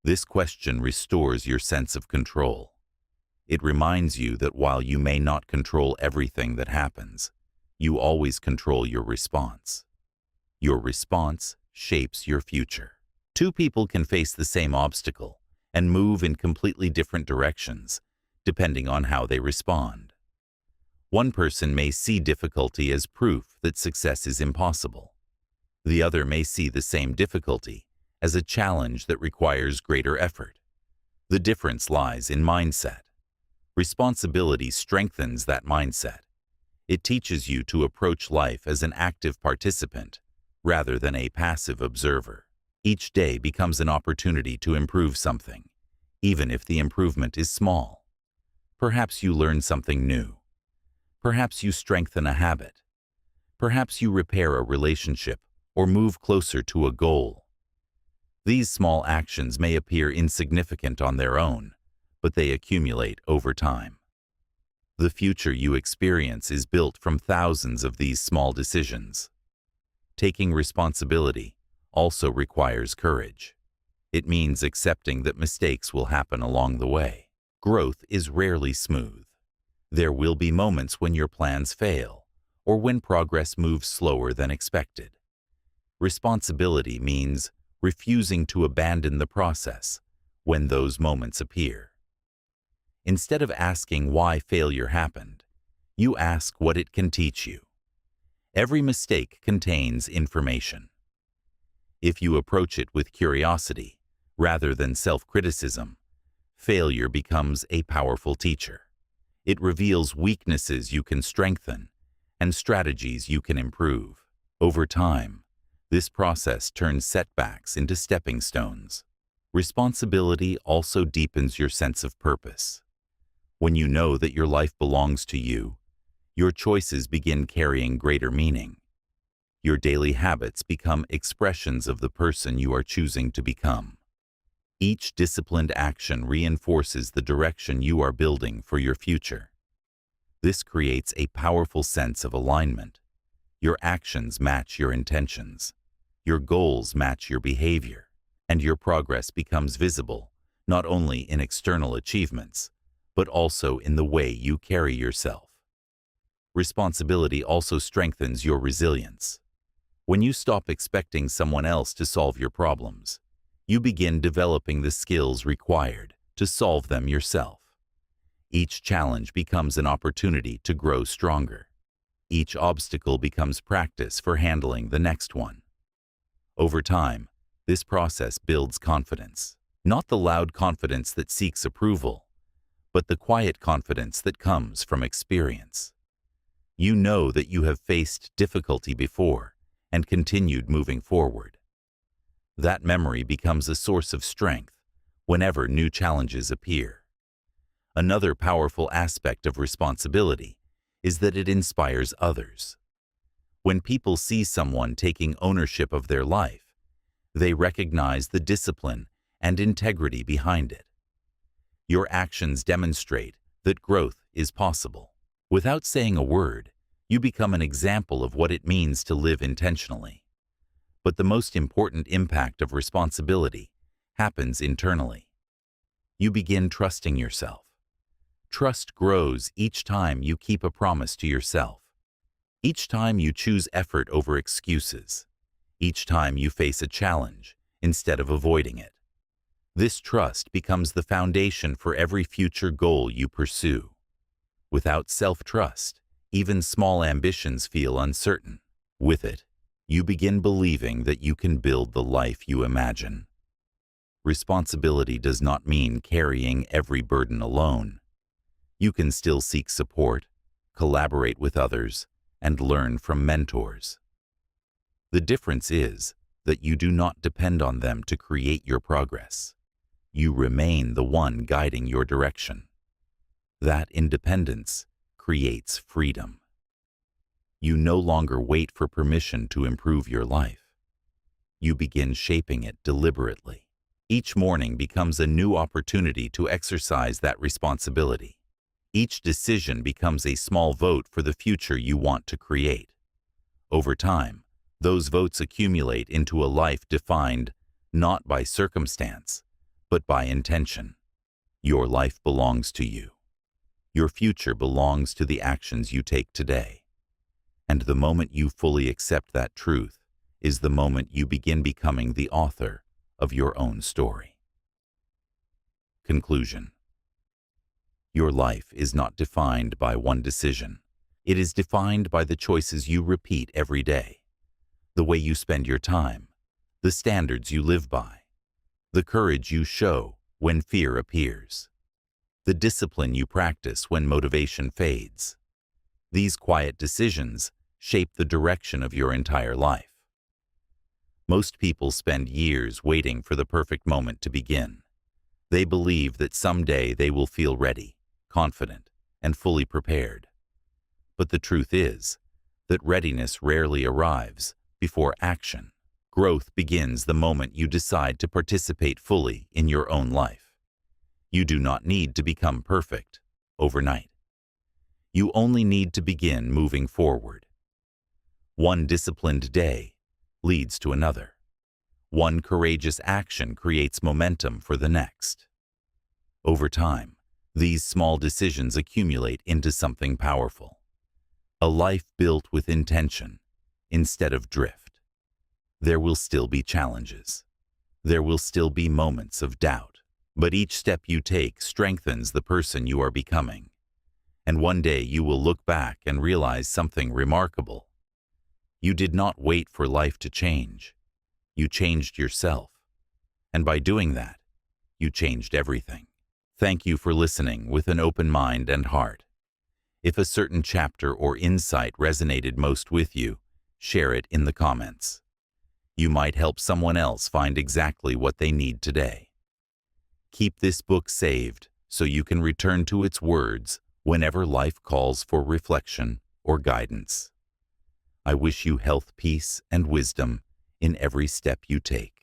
This question restores your sense of control. It reminds you that while you may not control everything that happens, you always control your response. Your response shapes your future. Two people can face the same obstacle and move in completely different directions, depending on how they respond. One person may see difficulty as proof that success is impossible. The other may see the same difficulty as a challenge that requires greater effort. The difference lies in mindset. Responsibility strengthens that mindset. It teaches you to approach life as an active participant rather than a passive observer. Each day becomes an opportunity to improve something, even if the improvement is small. Perhaps you learn something new. Perhaps you strengthen a habit. Perhaps you repair a relationship or move closer to a goal. These small actions may appear insignificant on their own, but they accumulate over time. The future you experience is built from thousands of these small decisions. Taking responsibility also requires courage. It means accepting that mistakes will happen along the way. Growth is rarely smooth. There will be moments when your plans fail, or when progress moves slower than expected. Responsibility means refusing to abandon the process when those moments appear. Instead of asking why failure happened, you ask what it can teach you. Every mistake contains information. If you approach it with curiosity, rather than self-criticism, failure becomes a powerful teacher. It reveals weaknesses you can strengthen and strategies you can improve. Over time, this process turns setbacks into stepping stones. Responsibility also deepens your sense of purpose. When you know that your life belongs to you, your choices begin carrying greater meaning. Your daily habits become expressions of the person you are choosing to become. Each disciplined action reinforces the direction you are building for your future. This creates a powerful sense of alignment. Your actions match your intentions. Your goals match your behavior, and your progress becomes visible, not only in external achievements, but also in the way you carry yourself. Responsibility also strengthens your resilience. When you stop expecting someone else to solve your problems, you begin developing the skills required to solve them yourself. Each challenge becomes an opportunity to grow stronger. Each obstacle becomes practice for handling the next one. Over time, this process builds confidence, not the loud confidence that seeks approval, but the quiet confidence that comes from experience. You know that you have faced difficulty before and continued moving forward. That memory becomes a source of strength whenever new challenges appear. Another powerful aspect of responsibility is that it inspires others. When people see someone taking ownership of their life, they recognize the discipline and integrity behind it. Your actions demonstrate that growth is possible. Without saying a word, you become an example of what it means to live intentionally. But the most important impact of responsibility happens internally. You begin trusting yourself. Trust grows each time you keep a promise to yourself. Each time you choose effort over excuses. Each time you face a challenge instead of avoiding it. This trust becomes the foundation for every future goal you pursue. Without self-trust, even small ambitions feel uncertain. With it, you begin believing that you can build the life you imagine. Responsibility does not mean carrying every burden alone. You can still seek support, collaborate with others, and learn from mentors. The difference is that you do not depend on them to create your progress. You remain the one guiding your direction. That independence creates freedom. You no longer wait for permission to improve your life. You begin shaping it deliberately. Each morning becomes a new opportunity to exercise that responsibility. Each decision becomes a small vote for the future you want to create. Over time, those votes accumulate into a life defined not by circumstance, but by intention. Your life belongs to you. Your future belongs to the actions you take today. And the moment you fully accept that truth is the moment you begin becoming the author of your own story. Conclusion. Your life is not defined by one decision. It is defined by the choices you repeat every day, the way you spend your time, the standards you live by, the courage you show when fear appears, the discipline you practice when motivation fades. These quiet decisions shape the direction of your entire life. Most people spend years waiting for the perfect moment to begin. They believe that someday they will feel ready, confident, and fully prepared. But the truth is that readiness rarely arrives before action. Growth begins the moment you decide to participate fully in your own life. You do not need to become perfect overnight. You only need to begin moving forward. One disciplined day leads to another. One courageous action creates momentum for the next. Over time, these small decisions accumulate into something powerful. A life built with intention instead of drift. There will still be challenges. There will still be moments of doubt, but each step you take strengthens the person you are becoming. And one day you will look back and realize something remarkable. You did not wait for life to change. You changed yourself. And by doing that, you changed everything. Thank you for listening with an open mind and heart. If a certain chapter or insight resonated most with you, share it in the comments. You might help someone else find exactly what they need today. Keep this book saved so you can return to its words whenever life calls for reflection or guidance. I wish you health, peace, and wisdom in every step you take.